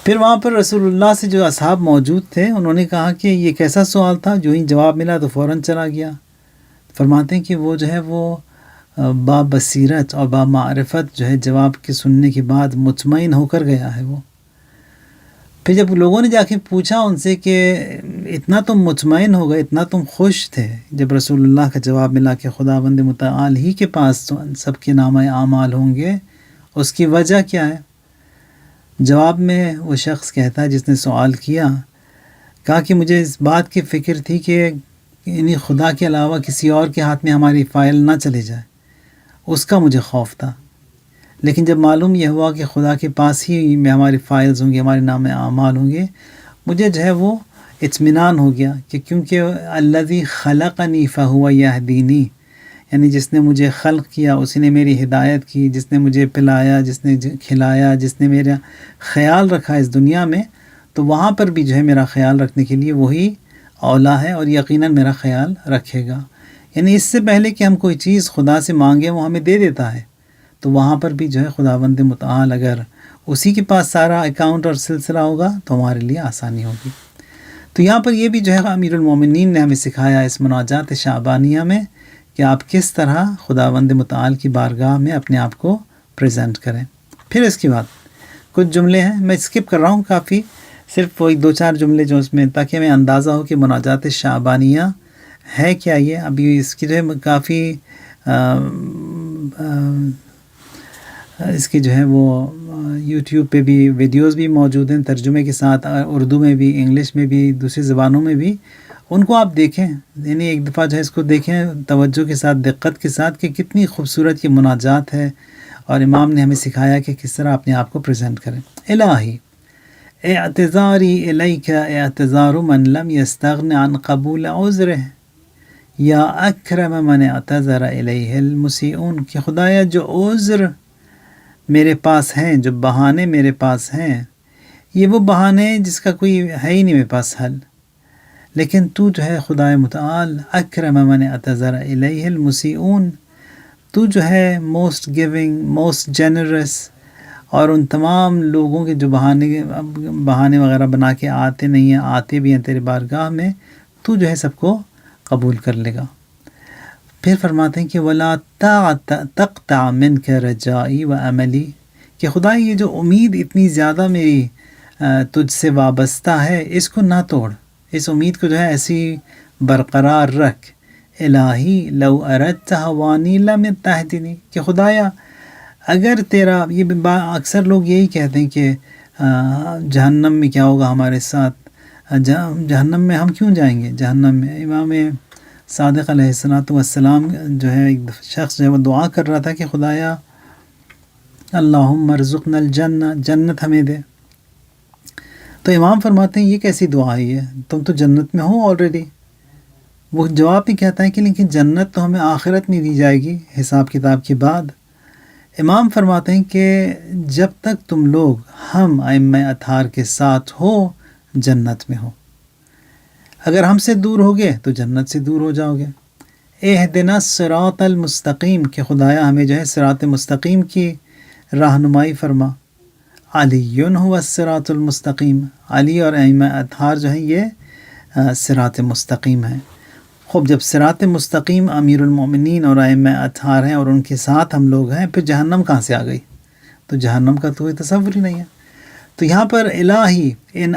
پھر وہاں پر رسول اللہ سے جو اصحاب موجود تھے انہوں نے کہا کہ یہ کیسا سوال تھا، جو ہی جواب ملا تو فوراً چلا گیا۔ فرماتے ہیں کہ وہ جو ہے وہ با بصیرت اور با معرفت جو ہے جواب کے سننے کے بعد مطمئن ہو کر گیا ہے وہ۔ پھر جب لوگوں نے جا کے پوچھا ان سے کہ اتنا تم مطمئن ہو گئے، اتنا تم خوش تھے جب رسول اللہ کا جواب ملا کہ خداوند متعال ہی کے پاس تو سب کے نام اعمال ہوں گے، اس کی وجہ کیا ہے؟ جواب میں وہ شخص کہتا ہے جس نے سوال کیا، کہا کہ مجھے اس بات کی فکر تھی کہ یعنی خدا کے علاوہ کسی اور کے ہاتھ میں ہماری فائل نہ چلے جائے، اس کا مجھے خوف تھا، لیکن جب معلوم یہ ہوا کہ خدا کے پاس ہی میں ہماری فائلز ہوں گے، ہمارے نام اعمال ہوں گے، مجھے جو ہے وہ اطمینان ہو گیا کہ کیونکہ الذی خلقنی فہو یہدینی، یعنی جس نے مجھے خلق کیا اسی نے میری ہدایت کی، جس نے مجھے پلایا، جس نے کھلایا، جس نے میرا خیال رکھا اس دنیا میں، تو وہاں پر بھی جو ہے میرا خیال رکھنے کے لیے وہی اولا ہے اور یقیناً میرا خیال رکھے گا۔ یعنی اس سے پہلے کہ ہم کوئی چیز خدا سے مانگیں وہ ہمیں دے دیتا ہے، تو وہاں پر بھی جو ہے خداوند متعال اگر اسی کے پاس سارا اکاؤنٹ اور سلسلہ ہوگا تو ہمارے لیے آسانی ہوگی۔ تو یہاں پر یہ بھی جو ہے امیر المومنین نے ہمیں سکھایا اس مناجات شعبانیہ میں کہ آپ کس طرح خداوند متعال کی بارگاہ میں اپنے آپ کو پریزنٹ کریں۔ پھر اس کے بعد کچھ جملے ہیں، میں اسکپ کر رہا ہوں کافی، صرف وہی 2-4 جملے جو اس میں، تاکہ ہمیں اندازہ ہو کہ مناجات شعبانیہ ہے کیا۔ یہ ابھی اس کی جو ہے کافی اس کی جو ہے وہ یوٹیوب پہ بھی ویڈیوز بھی موجود ہیں ترجمے کے ساتھ، اردو میں بھی، انگلش میں بھی، دوسری زبانوں میں بھی، ان کو آپ دیکھیں، یعنی ایک دفعہ جو ہے اس کو دیکھیں توجہ کے ساتھ، دقت کے ساتھ، کہ کتنی خوبصورت یہ مناجات ہے، اور امام نے ہمیں سکھایا کہ کس طرح اپنے آپ کو پریزنٹ کریں۔ الہی اعتذاری الیک اعتذار من لم یستغن عن قبول عذرہ یا اکرم من اعتذر الیہ المسیئون، کہ خدایا جو عذر میرے پاس ہیں، جو بہانے میرے پاس ہیں، یہ وہ بہانے جس کا کوئی ہے ہی نہیں میرے پاس حل، لیکن تو جو ہے خدائے متعال اکرم من اعتذر الیہ المسیئون، تو جو ہے موسٹ گیونگ، موسٹ جنرس، اور ان تمام لوگوں کے جو بہانے وغیرہ بنا کے آتے نہیں ہیں، آتے بھی ہیں تیرے بارگاہ میں، تو جو ہے سب کو قبول کر لے گا۔ پھر فرماتے ہیں کہ وَلَا تَقْطَعْ مِنْكَ رَجَائِي وَأَمَلِي، کہ خدا یہ جو امید اتنی زیادہ میری تجھ سے وابستہ ہے، اس کو نہ توڑ، اس امید کو جو ہے ایسی برقرار رکھ۔ الہی لو اردت ہوانی لم تہدنی، کہ خدایا اگر تیرا، یہ اکثر لوگ یہی کہتے ہیں کہ جہنم میں کیا ہوگا ہمارے ساتھ، جہنم میں ہم کیوں جائیں گے جہنم میں۔ امام صادق علیہ السلام جو ہے، ایک شخص جو ہے وہ دعا کر رہا تھا کہ خدایا اللہم ارزقنا الجنہ، جنت ہمیں دے، تو امام فرماتے ہیں یہ کیسی دعا ہے، یہ تم تو جنت میں ہو آلریڈی۔ وہ جواب بھی کہتا ہے کہ لیکن جنت تو ہمیں آخرت میں دی جائے گی حساب کتاب کے بعد۔ امام فرماتے ہیں کہ جب تک تم لوگ ہم ائمہ اطہار کے ساتھ ہو، جنت میں ہو، اگر ہم سے دور ہوگے تو جنت سے دور ہو جاؤ گے۔ اہدنا الصراط المستقیم، کہ خدایا ہمیں جو ہے صراط مستقیم کی رہنمائی فرما۔ علی هو الصراط المستقیم، علی اور ائمہ اطہار جو ہیں یہ صراط مستقیم ہیں۔ خوب جب صراط مستقیم امیر المومنین اور ائمہ اطہار ہیں اور ان کے ساتھ ہم لوگ ہیں، پھر جہنم کہاں سے آ گئی؟ تو جہنم کا تو کوئی تصور ہی نہیں ہے۔ تو یہاں پر الہی ان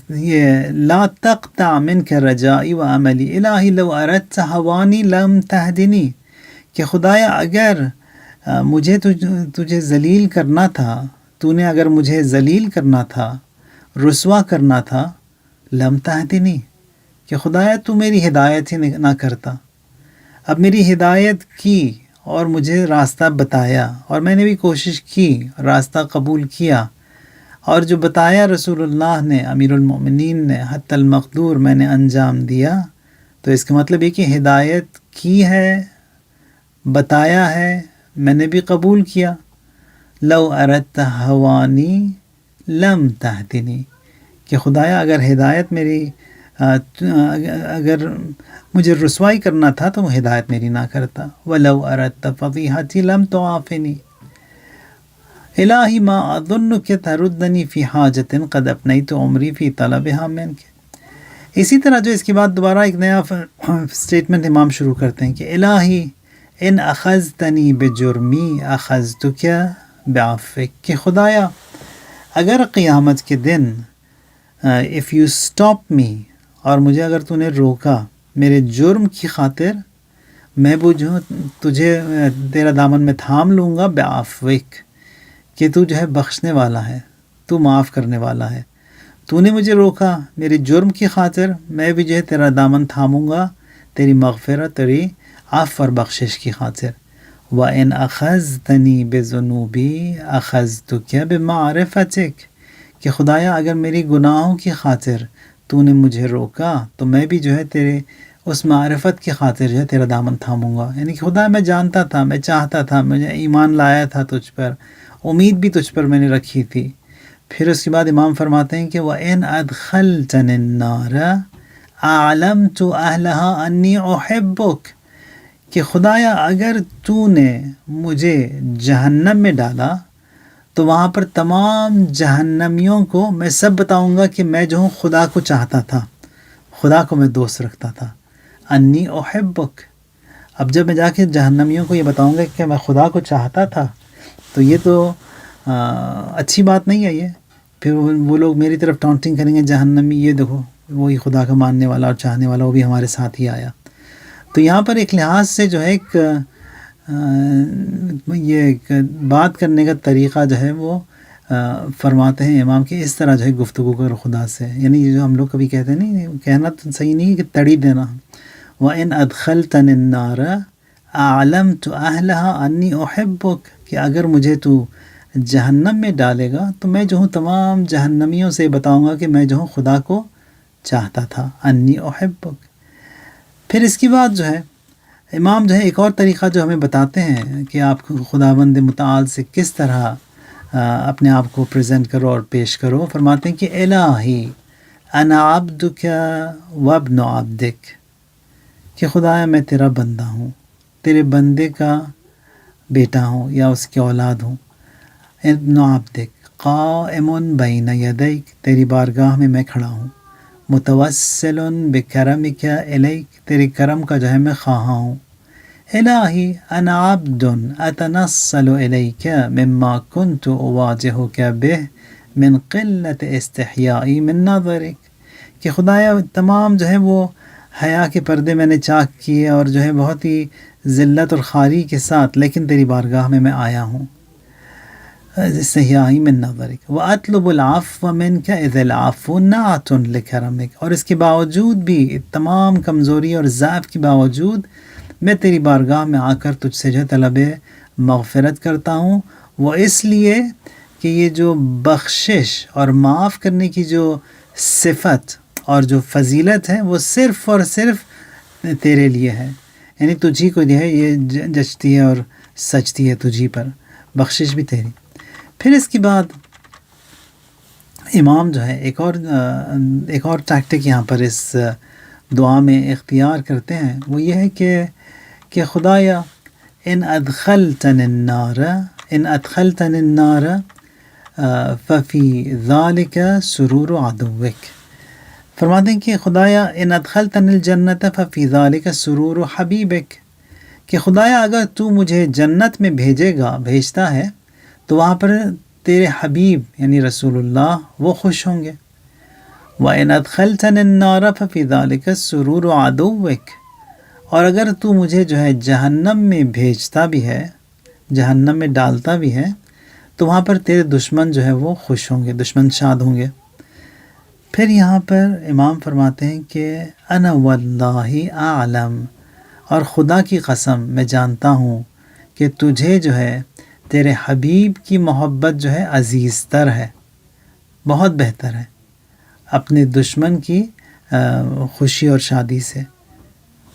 یہ لا تقطع منک رجائی و عملی، الہی لو اردت ہوانی لم تہدنی، کہ خدایا اگر مجھے تجھے ذلیل کرنا تھا، تو نے اگر مجھے ذلیل کرنا تھا، رسوا کرنا تھا، لم تہدنی، کہ خدایا تو میری ہدایت ہی نہ کرتا۔ اب میری ہدایت کی اور مجھے راستہ بتایا، اور میں نے بھی کوشش کی، راستہ قبول کیا، اور جو بتایا رسول اللہ نے، امیر المومنین نے، حتی المقدور میں نے انجام دیا، تو اس کا مطلب یہ کہ ہدایت کی ہے، بتایا ہے، میں نے بھی قبول کیا۔ لو اردت ہوانی لم تہدنی، کہ خدایا اگر ہدایت میری، اگر مجھے رسوائی کرنا تھا تو وہ ہدایت میری نہ کرتا۔ وَلَوْ أَرَدْتَ فَضِيحَتِي لَمْ تُعَافِنِي الہی ما اظنک تردنی فی حاجت قد افنیت عمری فی طلبها منک۔ اسی طرح جو اس کے بعد دوبارہ ایک نیا سٹیٹمنٹ امام شروع کرتے ہیں کہ الہی ان اخذتنی بجرمی اخذتک بعفوک، کہ خدایا اگر قیامت کے دن if you stop me، اور مجھے اگر تو نے روکا میرے جرم کی خاطر، میں تجھے تیرا دامن میں تھام لوں گا، بعفوک، کہ تو جو ہے بخشنے والا ہے، تو معاف کرنے والا ہے۔ تو نے مجھے روکا میرے جرم کی خاطر، میں بھی جو ہے تیرا دامن تھاموں گا تیری مغفرت، تیری عفو اور بخشش کی خاطر۔ وَإِنْ أَخَذْتَنِي بِذُنُوبِي أَخَذْتُكَ بِمَعْرِفَتِكَ، کہ خدایا اگر میری گناہوں کی خاطر تو نے مجھے روکا، تو میں بھی جو ہے تیرے اس معرفت کی خاطر جو ہے تیرا دامن تھاموں گا۔ یعنی کہ خدا میں جانتا تھا، میں چاہتا تھا، مجھے ایمان لایا تھا تجھ پر، امید بھی تجھ پر میں نے رکھی تھی۔ پھر اس کے بعد امام فرماتے ہیں کہ وَإِنْ أَدْخَلْتَنِ النَّارَ أَعْلَمْتُ أَهْلَهَا أَنِّي أُحِبُّكَ، کہ خدایا اگر تو نے مجھے جہنم میں ڈالا تو وہاں پر تمام جہنمیوں کو میں سب بتاؤں گا کہ میں جو ہوں خدا کو چاہتا تھا، خدا کو میں دوست رکھتا تھا۔ انی احبک، اب جب میں جا کے جہنمیوں کو یہ بتاؤں گا کہ میں خدا کو چاہتا تھا تو یہ تو اچھی بات نہیں ہے یہ. پھر وہ لوگ میری طرف ٹانٹنگ کریں گے، جہنمی یہ دیکھو وہی خدا کا ماننے والا اور چاہنے والا وہ بھی ہمارے ساتھ ہی آیا. تو یہاں پر ایک لحاظ سے جو ہے ایک یہ ایک بات کرنے کا طریقہ جو ہے وہ فرماتے ہیں امام کہ اس طرح جو ہے گفتگو کرو خدا سے. یعنی جو ہم لوگ کبھی کہتے ہیں نہیں، کہنا تو صحیح نہیں کہ تڑی دینا. وَإِنْ أَدْخَلْتَنِ النَّارَ أَعْلَمْتُ أَهْلَهَا أَنِّي أُحِبُّكَ، کہ اگر مجھے تو جہنم میں ڈالے گا تو میں جو ہوں تمام جہنمیوں سے بتاؤں گا کہ میں جو ہوں خدا کو چاہتا تھا. أَنِّي أُحِبُّكَ. پھر اس کی بعد جو ہے امام جو ہے ایک اور طریقہ جو ہمیں بتاتے ہیں کہ آپ خداوند متعال سے کس طرح اپنے آپ کو پریزنٹ کرو اور پیش کرو. فرماتے ہیں کہ الہی انا عبدک وابن عبدک، کہ خدایا میں تیرا بندہ ہوں، تیرے بندے کا بیٹا ہوں یا اس کی اولاد ہوں. ابن عبدک قائم بین یدیک، تیری بارگاہ میں میں کھڑا ہوں. متوسل بکرمک الیک، تیرے کرم کا جو ہے میں خواہاں ہوں. الہی انا عبد اتنصل الیک مما کنت اواجہک بہ من قلت استحیائی من نظرک، کہ خدایا تمام جو ہے وہ حیا کے پردے میں نے چاک کیے اور جو ہے بہت ہی ذلت اور خواری کے ساتھ لیکن تیری بارگاہ میں آیا ہوں. استحیائی من نظرک واطلب العفو منک اذ العفو نعت لکرمک، اور اس کے باوجود بھی تمام کمزوری اور ضعف کے باوجود میں تیری بارگاہ میں آ کر تجھ سے جو طلب مغفرت کرتا ہوں. وہ اس لیے کہ یہ جو بخشش اور معاف کرنے کی جو صفت اور جو فضیلت ہے وہ صرف اور صرف تیرے لیے ہے. یعنی تجھی کو جو ہے یہ جچتی ہے اور سچتی ہے تجھی پر، بخشش بھی تیری. پھر اس کے بعد امام جو ہے ایک اور ٹیکٹک یہاں پر اس دعا میں اختیار کرتے ہیں. وہ یہ ہے کہ خدایا ان ادخلتن النار ففی ذالک سرور عدوک. فرماتے ہیں کہ خدایا ان ادخلتن الجنت ففی ذالک سرور حبیبک، کہ خدایا اگر تو مجھے جنت میں بھیجتا ہے تو وہاں پر تیرے حبیب یعنی رسول اللہ وہ خوش ہوں گے. وَإِنْ أَدْخَلْتَنِ النَّارَ فَفِي ذَلِكَ سُرُورُ عَدُوِّكَ، اور اگر تو مجھے جو ہے جہنم میں بھیجتا بھی ہے، جہنم میں ڈالتا بھی ہے تو وہاں پر تیرے دشمن جو ہے وہ خوش ہوں گے، دشمن شاد ہوں گے. پھر یہاں پر امام فرماتے ہیں کہ انا واللہ اعلم، اور خدا کی قسم میں جانتا ہوں کہ تجھے جو ہے تیرے حبیب کی محبت جو ہے عزیز تر ہے، بہت بہتر ہے اپنے دشمن کی خوشی اور شادی سے.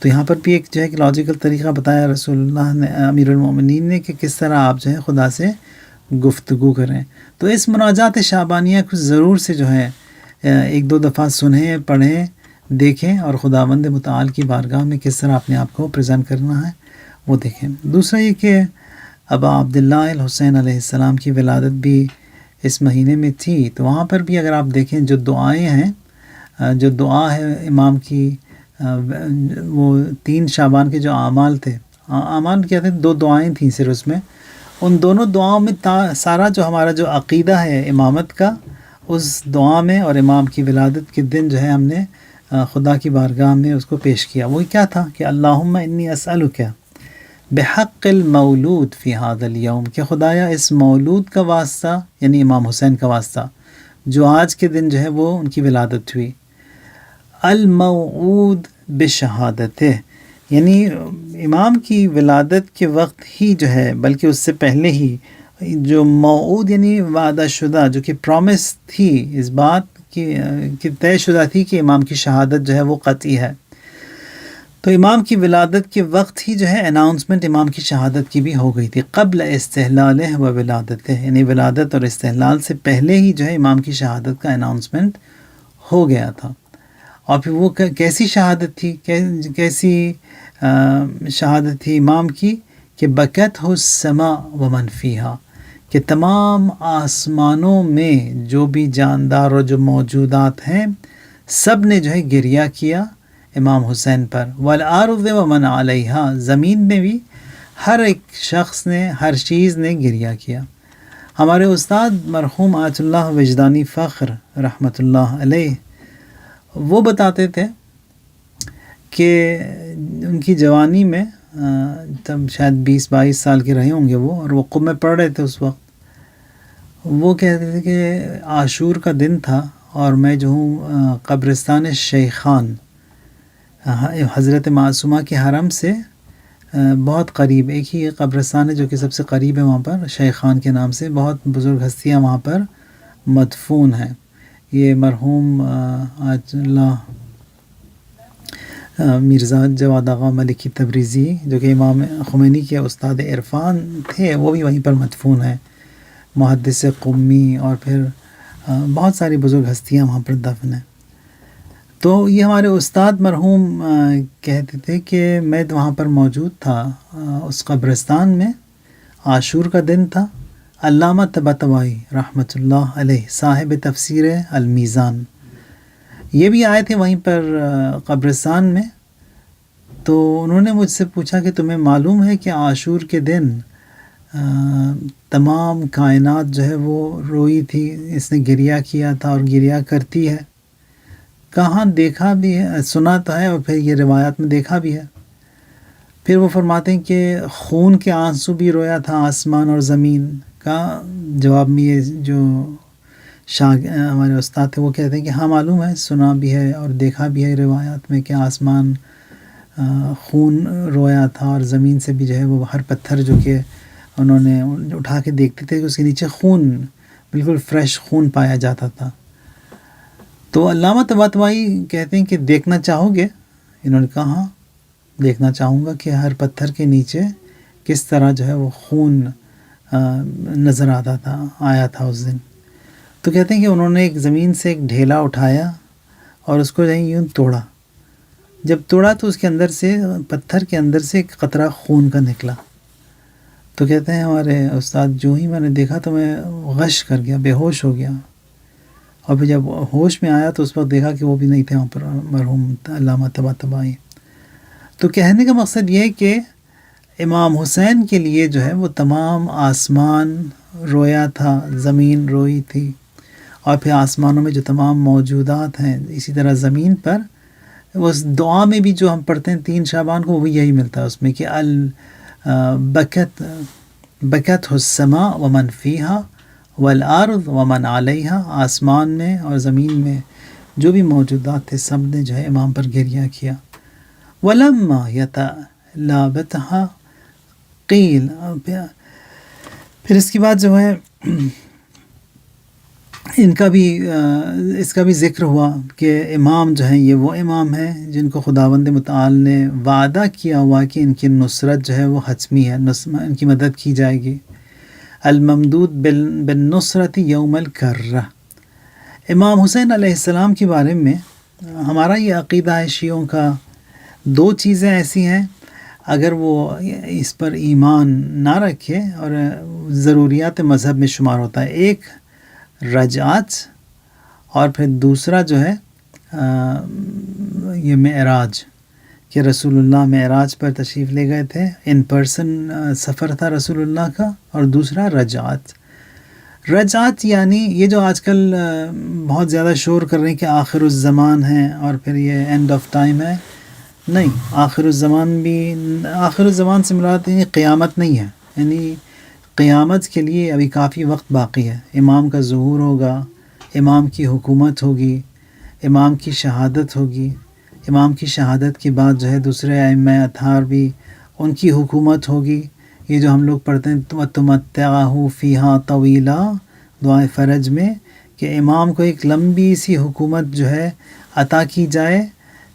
تو یہاں پر بھی ایک جو ہے کہ لاجیکل طریقہ بتایا رسول اللہ نے، امیر المومنین نے، کہ کس طرح آپ جو ہے خدا سے گفتگو کریں. تو اس مناجات شعبانیہ کو ضرور سے جو ہے ایک دو دفعہ سنیں، پڑھیں، دیکھیں اور خداوند متعال کی بارگاہ میں کس طرح اپنے آپ کو پریزنٹ کرنا ہے وہ دیکھیں. دوسرا یہ کہ ابا عبداللہ الحسین علیہ السلام کی ولادت بھی اس مہینے میں تھی، تو وہاں پر بھی اگر آپ دیکھیں جو دعائیں ہیں، جو دعا ہے امام کی، وہ 3 شعبان کے جو اعمال تھے، اعمال کیا تھے، 2 دعائیں تھیں صرف اس میں. ان دونوں دعاؤں میں سارا جو ہمارا جو عقیدہ ہے امامت کا، اس دعا میں اور امام کی ولادت کے دن جو ہے ہم نے خدا کی بارگاہ میں اس کو پیش کیا. وہی کیا تھا کہ اللہم انی اسألک بحق المولود فی هذا اليوم، کہ خدایا اس مولود کا واسطہ یعنی امام حسین کا واسطہ جو آج کے دن جو ہے وہ ان کی ولادت ہوئی، الموعود بشہادتہ، یعنی امام کی ولادت کے وقت ہی جو ہے، بلکہ اس سے پہلے ہی جو موعود یعنی وعدہ شدہ، جو کہ پرومس تھی، اس بات کی طے شدہ تھی کہ امام کی شہادت جو ہے وہ قطعی ہے. تو امام کی ولادت کے وقت ہی جو ہے اناؤنسمنٹ امام کی شہادت کی بھی ہو گئی تھی، قبل استحلالہ و ولادتہ، یعنی ولادت اور استحلال سے پہلے ہی جو ہے امام کی شہادت کا اناؤنسمنٹ ہو گیا تھا. اور پھر وہ کیسی شہادت تھی، کیسی شہادت تھی امام کی، کہ بکت ہو السماء و من فیہا، کہ تمام آسمانوں میں جو بھی جاندار اور جو موجودات ہیں سب نے جو ہے گریہ کیا امام حسین پر، والارض ومن علیہا، زمین میں بھی ہر ایک شخص نے، ہر چیز نے گریہ کیا۔ ہمارے استاد مرحوم آیت اللہ وجدانی فخر رحمۃ اللہ علیہ وہ بتاتے تھے کہ ان کی جوانی میں تب شاید 20-22 سال کے رہے ہوں گے وہ، اور وہ قم میں پڑھ رہے تھے اس وقت۔ وہ کہتے تھے کہ عاشور کا دن تھا اور میں جو ہوں قبرستان شیخان، حضرت معصومہ کے حرم سے بہت قریب، ایک ہی قبرستان ہے جو کہ سب سے قریب ہے وہاں پر، شیخان کے نام سے، بہت بزرگ ہستیاں وہاں پر مدفون ہیں۔ یہ مرحوم آیت اللہ مرزا جواد آغا ملکی تبریزی جو کہ امام خمینی کے استاد عرفان تھے، وہ بھی وہیں پر مدفون ہیں، محدث قمی، اور پھر بہت ساری بزرگ ہستیاں وہاں پر دفن ہیں۔ تو یہ ہمارے استاد مرحوم کہتے تھے کہ میں وہاں پر موجود تھا اس قبرستان میں، عاشور کا دن تھا۔ علامہ طباطبائی رحمۃ اللہ علیہ صاحب تفسیر المیزان یہ بھی آئے تھے وہیں پر قبرستان میں۔ تو انہوں نے مجھ سے پوچھا کہ تمہیں معلوم ہے کہ عاشور کے دن تمام کائنات جو ہے وہ روئی تھی، اس نے گریہ کیا تھا اور گریہ کرتی ہے؟ کہاں دیکھا بھی ہے، سنا تو ہے، اور پھر یہ روایات میں دیکھا بھی ہے۔ پھر وہ فرماتے ہیں کہ خون کے آنسو بھی رویا تھا آسمان اور زمین کا۔ جواب میں یہ جو ہمارے استاد تھے وہ کہتے ہیں کہ ہاں معلوم ہے، سنا بھی ہے اور دیکھا بھی ہے روایات میں کہ آسمان خون رویا تھا، اور زمین سے بھی جو ہے وہ ہر پتھر جو کہ انہوں نے اٹھا کے دیکھتے تھے کہ اس کے نیچے خون، بالکل فریش خون پایا جاتا تھا۔ تو علامہ طباطبائی کہتے ہیں کہ دیکھنا چاہو گے؟ انہوں نے کہا ہاں دیکھنا چاہوں گا کہ ہر پتھر کے نیچے کس طرح جو ہے وہ خون نظر آیا تھا اس دن۔ تو کہتے ہیں کہ انہوں نے ایک زمین سے ایک ڈھیلا اٹھایا اور اس کو یوں توڑا۔ جب توڑا تو اس کے اندر سے، پتھر کے اندر سے ایک قطرہ خون کا نکلا۔ تو کہتے ہیں ہمارے استاد جو ہی میں نے دیکھا تو میں غش کر گیا، بے ہوش ہو گیا، اور پھر جب ہوش میں آیا تو اس وقت دیکھا کہ وہ بھی نہیں تھے وہاں پر مرحوم علامہ طباطبائی۔ تو کہنے کا مقصد یہ ہے کہ امام حسین کے لیے جو ہے وہ تمام آسمان رویا تھا، زمین روئی تھی، اور پھر آسمانوں میں جو تمام موجودات ہیں، اسی طرح زمین پر اس دعا میں بھی جو ہم پڑھتے ہیں 3 شعبان کو، وہ بھی یہی ملتا ہے اس میں کہ بکت السماء ومن فیہا والارض ومن علیہا، آسمان میں اور زمین میں جو بھی موجودات تھے سب نے جو ہے امام پر گریہ کیا۔ ولما یتلابتھا قیل، پھر اس کے بعد جو ہے اس کا بھی ذکر ہوا کہ امام جو ہیں یہ وہ امام ہیں جن کو خداوند متعال نے وعدہ کیا ہوا کہ ان کی نصرت جو ہے وہ حتمی ہے، ان کی مدد کی جائے گی۔ الممدود بالنصرت یوم الکرہ۔ امام حسین علیہ السلام کے بارے میں ہمارا یہ عقیدہ ہے شیعوں کا، 2 چیزیں ایسی ہیں اگر وہ اس پر ایمان نہ رکھے اور ضروریات مذہب میں شمار ہوتا ہے، ایک رجعت، اور پھر دوسرا جو ہے یہ معراج، کہ رسول اللہ معراج پر تشریف لے گئے تھے، ان پرسن سفر تھا رسول اللہ کا، اور دوسرا رجعت یعنی یہ جو آج کل بہت زیادہ شور کر رہے ہیں کہ آخر الزمان ہے اور پھر یہ اینڈ آف ٹائم ہے، نہیں، آخر الزمان سے مراد یعنی قیامت نہیں ہے، یعنی قیامت کے لیے ابھی کافی وقت باقی ہے۔ امام کا ظہور ہوگا، امام کی حکومت ہوگی، امام کی شہادت ہوگی، امام کی شہادت کے بعد جو ہے دوسرے ائمہ اطہار بھی ان کی حکومت ہوگی۔ یہ جو ہم لوگ پڑھتے ہیں وَتُمَتِّعَهُ فِيهَا طَوِيلًا دعائے فرج میں، کہ امام کو ایک لمبی سی حکومت جو ہے عطا کی جائے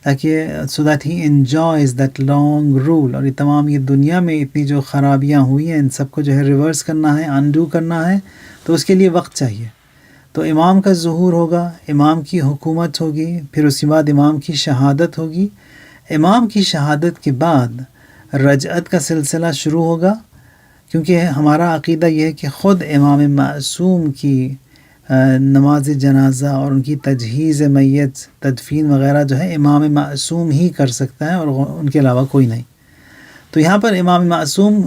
تاکہ so that he enjoys that long rule، اور یہ تمام یہ دنیا میں اتنی جو خرابیاں ہوئی ہیں ان سب کو جو ہے ریورس کرنا ہے، انڈو کرنا ہے، تو اس کے لیے وقت چاہیے۔ تو امام کا ظہور ہوگا، امام کی حکومت ہوگی، پھر اس کے بعد امام کی شہادت ہوگی۔ امام کی شہادت کے بعد رجعت کا سلسلہ شروع ہوگا، کیونکہ ہمارا عقیدہ یہ ہے کہ خود امام معصوم کی نماز جنازہ اور ان کی تجہیز میت، تدفین وغیرہ جو ہے امام معصوم ہی کر سکتا ہے اور ان کے علاوہ کوئی نہیں۔ تو یہاں پر امام معصوم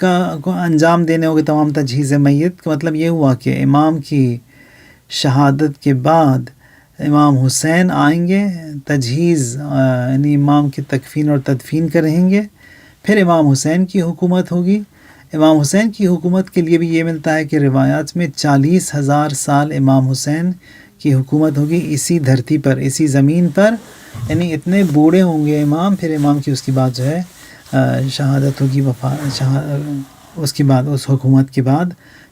کو انجام دینے ہوگے تمام تجہیز میت کا مطلب یہ ہوا کہ امام کی شہادت کے بعد امام حسین آئیں گے، تجہیز یعنی امام کی تکفین اور تدفین کریں گے، پھر امام حسین کی حکومت ہوگی۔ امام حسین کی حکومت کے لیے بھی یہ ملتا ہے کہ روایات میں 40,000 سال امام حسین کی حکومت ہوگی اسی دھرتی پر، اسی زمین پر، یعنی اتنے بوڑھے ہوں گے امام، پھر امام کی اس کی بعد جو ہے شہادت ہوگی، اس کے بعد اس حکومت کے بعد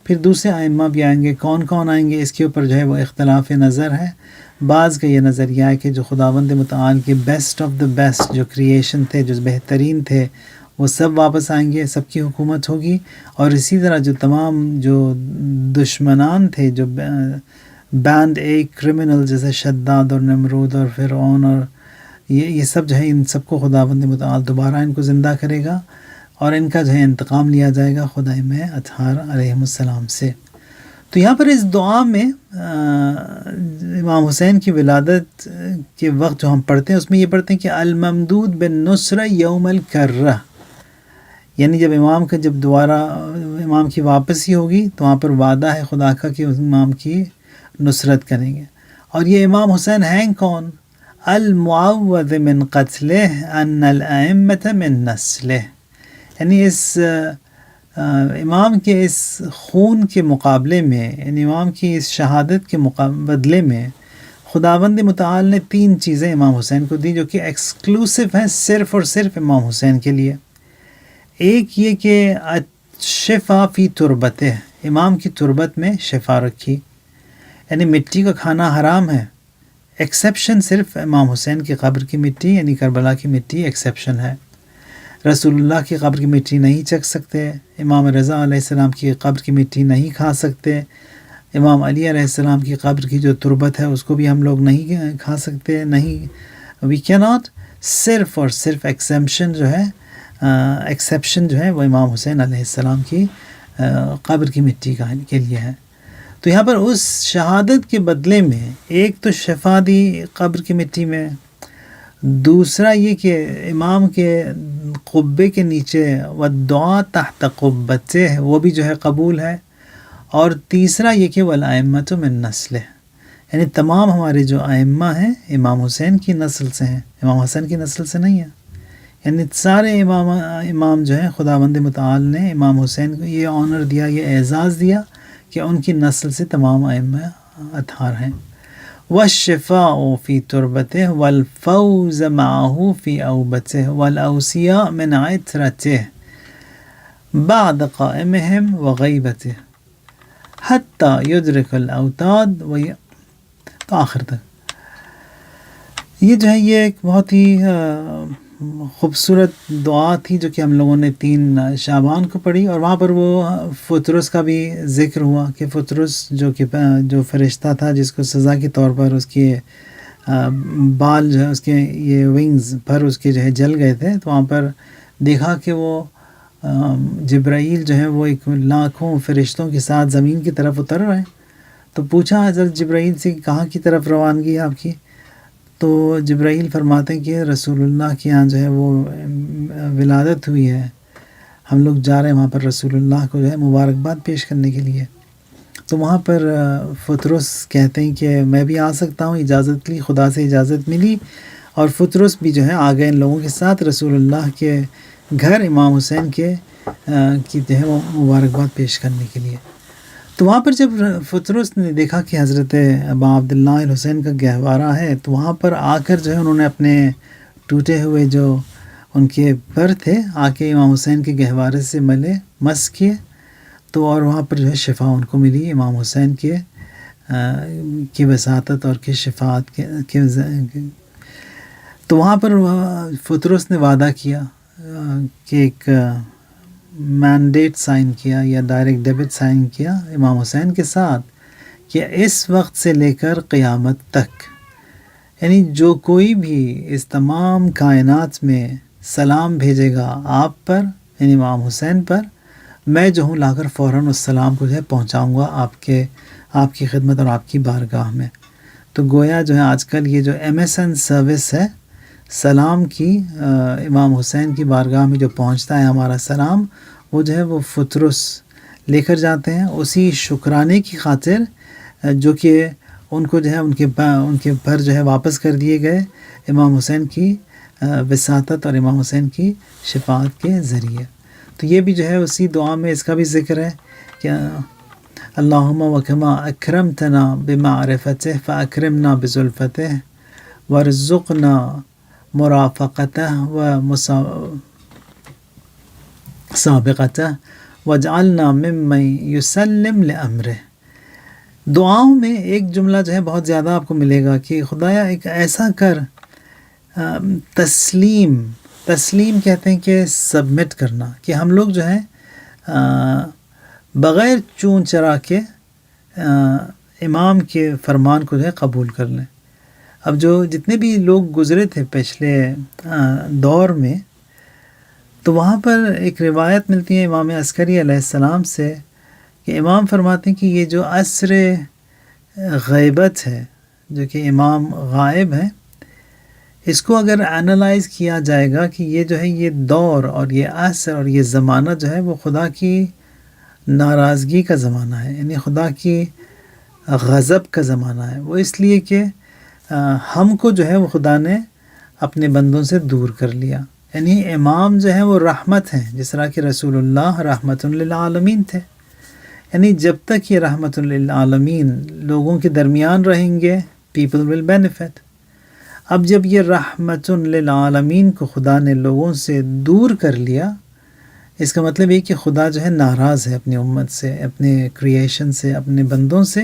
پھر دوسرے ائمہ بھی آئیں گے۔ کون کون آئیں گے اس کے اوپر جو ہے وہ اختلاف نظر ہے۔ بعض کا یہ نظریہ ہے کہ جو خداوند متعال کے بیسٹ آف دا بیسٹ جو کریشن تھے، جو بہترین تھے، وہ سب واپس آئیں گے، سب کی حکومت ہوگی، اور اسی طرح جو تمام جو دشمنان تھے، جو بینڈ اے کرمنل جیسے شداد اور نمرود اور فرعون اور یہ سب جو ہے، ان سب کو خداوند متعال دوبارہ ان کو زندہ کرے گا اور ان کا جو ہے انتقام لیا جائے گا خدائے اطہار علیہ السلام سے۔ تو یہاں پر اس دعا میں امام حسین کی ولادت کے وقت جو ہم پڑھتے ہیں اس میں یہ پڑھتے ہیں کہ الممدود بالنصر یوم الکرہ، یعنی جب دوبارہ امام کی واپسی ہوگی تو وہاں پر وعدہ ہے خدا کا کہ امام کی نصرت کریں گے۔ اور یہ امام حسین ہیں کون؟ المعوذ من قتلہ ان الائمۃ من نسلہ، یعنی اس امام کے اس خون کے مقابلے میں، یعنی امام کی اس شہادت کے بدلے میں خداوند متعال نے 3 چیزیں امام حسین کو دی جو کہ ایکسکلوسیو ہیں صرف اور صرف امام حسین کے لیے۔ ایک یہ کہ شفا فی تربتہ، امام کی تربت میں شفا رکھی، یعنی مٹی کا کھانا حرام ہے، ایکسیپشن صرف امام حسین کی قبر کی مٹی یعنی کربلا کی مٹی ایکسیپشن ہے۔ رسول اللہ کی قبر کی مٹی نہیں چکھ سکتے، امام رضا علیہ السلام کی قبر کی مٹی نہیں کھا سکتے، امام علی علیہ السلام کی قبر کی جو تربت ہے اس کو بھی ہم لوگ نہیں کھا سکتے، نہیں، وی کی ناٹ، صرف اور صرف ایکسیپشن جو ہے وہ امام حسین علیہ السلام کی قبر کی مٹی کے لیے ہے۔ تو یہاں پر اس شہادت کے بدلے میں ایک تو شفا دی قبر کی مٹی میں، دوسرا یہ کہ امام کے قبے کے نیچے والدعاء تحت قبتہ وہ بھی جو ہے قبول ہے، اور تیسرا یہ کہ والائمۃ من نسلہ، یعنی تمام ہمارے جو ائمہ ہیں امام حسین کی نسل سے ہیں، امام حسن کی نسل سے نہیں ہیں، یعنی سارے امام جو ہیں خداوند متعال نے امام حسین کو یہ آنر دیا، یہ اعزاز دیا کہ ان کی نسل سے تمام ائمہ اطہار ہیں۔ والشفاء فی تربتہ والفوز معه فی اوبتہ والاوصیاء من عطرتہ بعد قائمہم وغیبتہ حتی یدرک الاوتاد تو آخر تک۔ یہ جو ہے یہ ایک بہت ہی خوبصورت دعا تھی جو کہ ہم لوگوں نے 3 شعبان کو پڑھی، اور وہاں پر وہ فطرس کا بھی ذکر ہوا کہ فطرس جو فرشتہ تھا جس کو سزا کے طور پر اس کے بال جو ہے اس کے یہ ونگز پر اس کے جو ہے جل گئے تھے، تو وہاں پر دیکھا کہ وہ جبرائیل جو ہے وہ ایک لاکھوں فرشتوں کے ساتھ زمین کی طرف اتر رہے ہیں۔ تو پوچھا حضرت جبرائیل سے کہ کہاں کی طرف روانگی ہے آپ کی؟ تو جبرائیل فرماتے ہیں کہ رسول اللہ کے یہاں جو ہے وہ ولادت ہوئی ہے، ہم لوگ جا رہے ہیں وہاں پر رسول اللہ کو جو ہے مبارکباد پیش کرنے کے لیے۔ تو وہاں پر فطرس کہتے ہیں کہ میں بھی آ سکتا ہوں، اجازت لی، خدا سے اجازت ملی، اور فطرس بھی جو ہے آ گئے ان لوگوں کے ساتھ رسول اللہ کے گھر امام حسین کی جو ہے وہ مبارکباد پیش کرنے کے لیے۔ تو وہاں پر جب فطرس نے دیکھا کہ حضرت ابا عبداللہ الحسین کا گہوارہ ہے، تو وہاں پر آ کر جو ہے انہوں نے اپنے ٹوٹے ہوئے جو ان کے پر تھے آ کے امام حسین کے گہوارے سے مس کیے، تو اور وہاں پر جو ہے شفا ان کو ملی امام حسین کی وساطت اور کی شفاعت کے تو وہاں پر فطرس نے وعدہ کیا کہ ایک مینڈیٹ سائن کیا یا ڈائریکٹ ڈیبٹ سائن کیا امام حسین کے ساتھ کہ اس وقت سے لے کر قیامت تک، یعنی جو کوئی بھی اس تمام کائنات میں سلام بھیجے گا آپ پر، یعنی امام حسین پر، میں جو ہوں لا کر فوراً اس سلام کو جو ہے پہنچاؤں گا آپ کے آپ کی خدمت اور آپ کی بارگاہ میں. تو گویا جو ہے آج کل یہ جو MSN سروس ہے سلام کی، امام حسین کی بارگاہ میں جو پہنچتا ہے ہمارا سلام، وہ جو ہے وہ فطرس لے کر جاتے ہیں اسی شکرانے کی خاطر جو کہ ان کو جو ہے ان کے پر جو ہے واپس کر دیے گئے امام حسین کی وساطت اور امام حسین کی شفاعت کے ذریعے. تو یہ بھی جو ہے اسی دعا میں اس کا بھی ذکر ہے کہ اللہم وکما اکرمتنا بمعرفتہ فاکرمنا بزلفتہ ورزقنا مرافقتہ ومسابقتہ واجعلنا ممن یسلم لامرہ. دعاؤں میں ایک جملہ جو ہے بہت زیادہ آپ کو ملے گا کہ خدایا ایک ایسا کر، تسلیم کہتے ہیں کہ سبمٹ کرنا، کہ ہم لوگ جو ہے بغیر چون چرا کے امام کے فرمان کو جو ہے قبول کر لیں. اب جو جتنے بھی لوگ گزرے تھے پچھلے دور میں، تو وہاں پر ایک روایت ملتی ہے امام عسکری علیہ السلام سے کہ امام فرماتے ہیں کہ یہ جو عصر غیبت ہے، جو کہ امام غائب ہیں، اس کو اگر انالائز کیا جائے گا کہ یہ جو ہے یہ دور اور یہ عصر اور یہ زمانہ جو ہے وہ خدا کی ناراضگی کا زمانہ ہے، یعنی خدا کی غضب کا زمانہ ہے. وہ اس لیے کہ ہم کو جو ہے وہ خدا نے اپنے بندوں سے دور کر لیا. یعنی امام جو ہے وہ رحمت ہیں، جس طرح کہ رسول اللہ رحمت للعالمین تھے. یعنی جب تک یہ رحمت للعالمین لوگوں کے درمیان رہیں گے، پیپل ول بینیفٹ. اب جب یہ رحمت للعالمین کو خدا نے لوگوں سے دور کر لیا، اس کا مطلب یہ کہ خدا جو ہے ناراض ہے اپنی امت سے، اپنے کریشن سے، اپنے بندوں سے،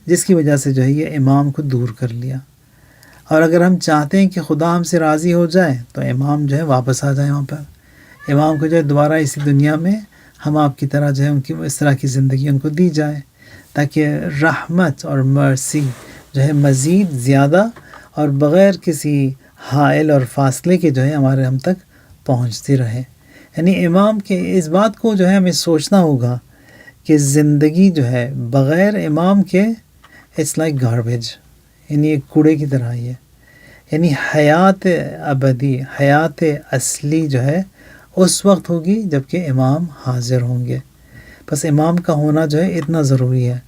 جس کی وجہ سے جو ہے یہ امام کو دور کر لیا. اور اگر ہم چاہتے ہیں کہ خدا ہم سے راضی ہو جائے تو امام جو ہے واپس آ جائے وہاں پر. امام کو جو ہے دوبارہ اسی دنیا میں ہم آپ کی طرح جو ہے ان کی اس طرح کی زندگی ان کو دی جائے، تاکہ رحمت اور مرسی جو ہے مزید زیادہ اور بغیر کسی حائل اور فاصلے کے جو ہے ہمارے ہم تک پہنچتی رہے. یعنی امام کے اس بات کو جو ہے ہمیں سوچنا ہوگا کہ زندگی جو ہے بغیر امام کے اٹس لائک گاربیج، یعنی ایک کوڑے کی طرح ہی ہے. یعنی حیات ابدی، حیات اصلی جو ہے اس وقت ہوگی جب کہ امام حاضر ہوں گے. بس امام کا ہونا جو ہے اتنا ضروری ہے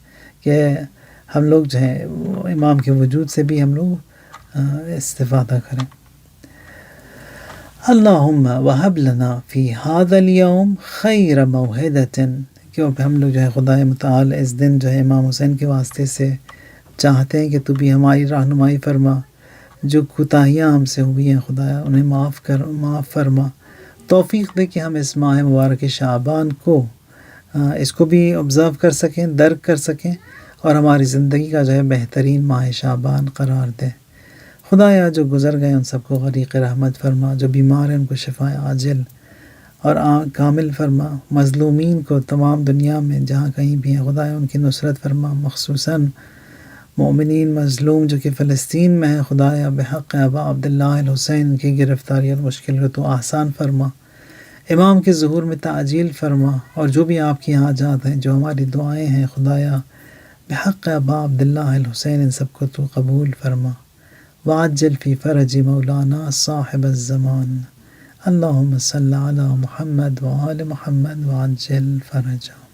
کہ ہم لوگ جو ہے امام کے وجود سے بھی ہم لوگ استفادہ کریں. اللہم وہب لنا فی ھذا الیوم خیر موعدۃ، کیونکہ ہم لوگ جو ہے خدا متعال اس دن جو ہے امام حسین کے واسطے سے چاہتے ہیں کہ تو بھی ہماری رہنمائی فرما. جو کوتاہیاں ہم سے ہوئی ہیں خدایا انہیں معاف فرما. توفیق دے کہ ہم اس ماہ مبارک شعبان کو اس کو بھی آبزرو کر سکیں، درک کر سکیں، اور ہماری زندگی کا جو ہے بہترین ماہ شعبان قرار دے. خدایا جو گزر گئے ان سب کو غریق رحمت فرما، جو بیمار ہیں ان کو شفا عاجل اور کامل فرما. مظلومین کو تمام دنیا میں جہاں کہیں بھی ہیں خدایا ان کی نصرت فرما، مخصوصاً مومنین مظلوم جو کہ فلسطین میں ہیں خدایا بحق ابا عبداللہ الحسین کی گرفتاری اور مشکل کو تو آسان فرما. امام کے ظہور میں تعجیل فرما، اور جو بھی آپ کی حاجات ہیں، جو ہماری دعائیں ہیں خدایا بحق ابا عبداللہ الحسین، ان سب کو تو قبول فرما. وعجل فی فرج مولانا صاحب الزمان. اللہم صلی علی محمد وآل محمد وعجل فرجہ.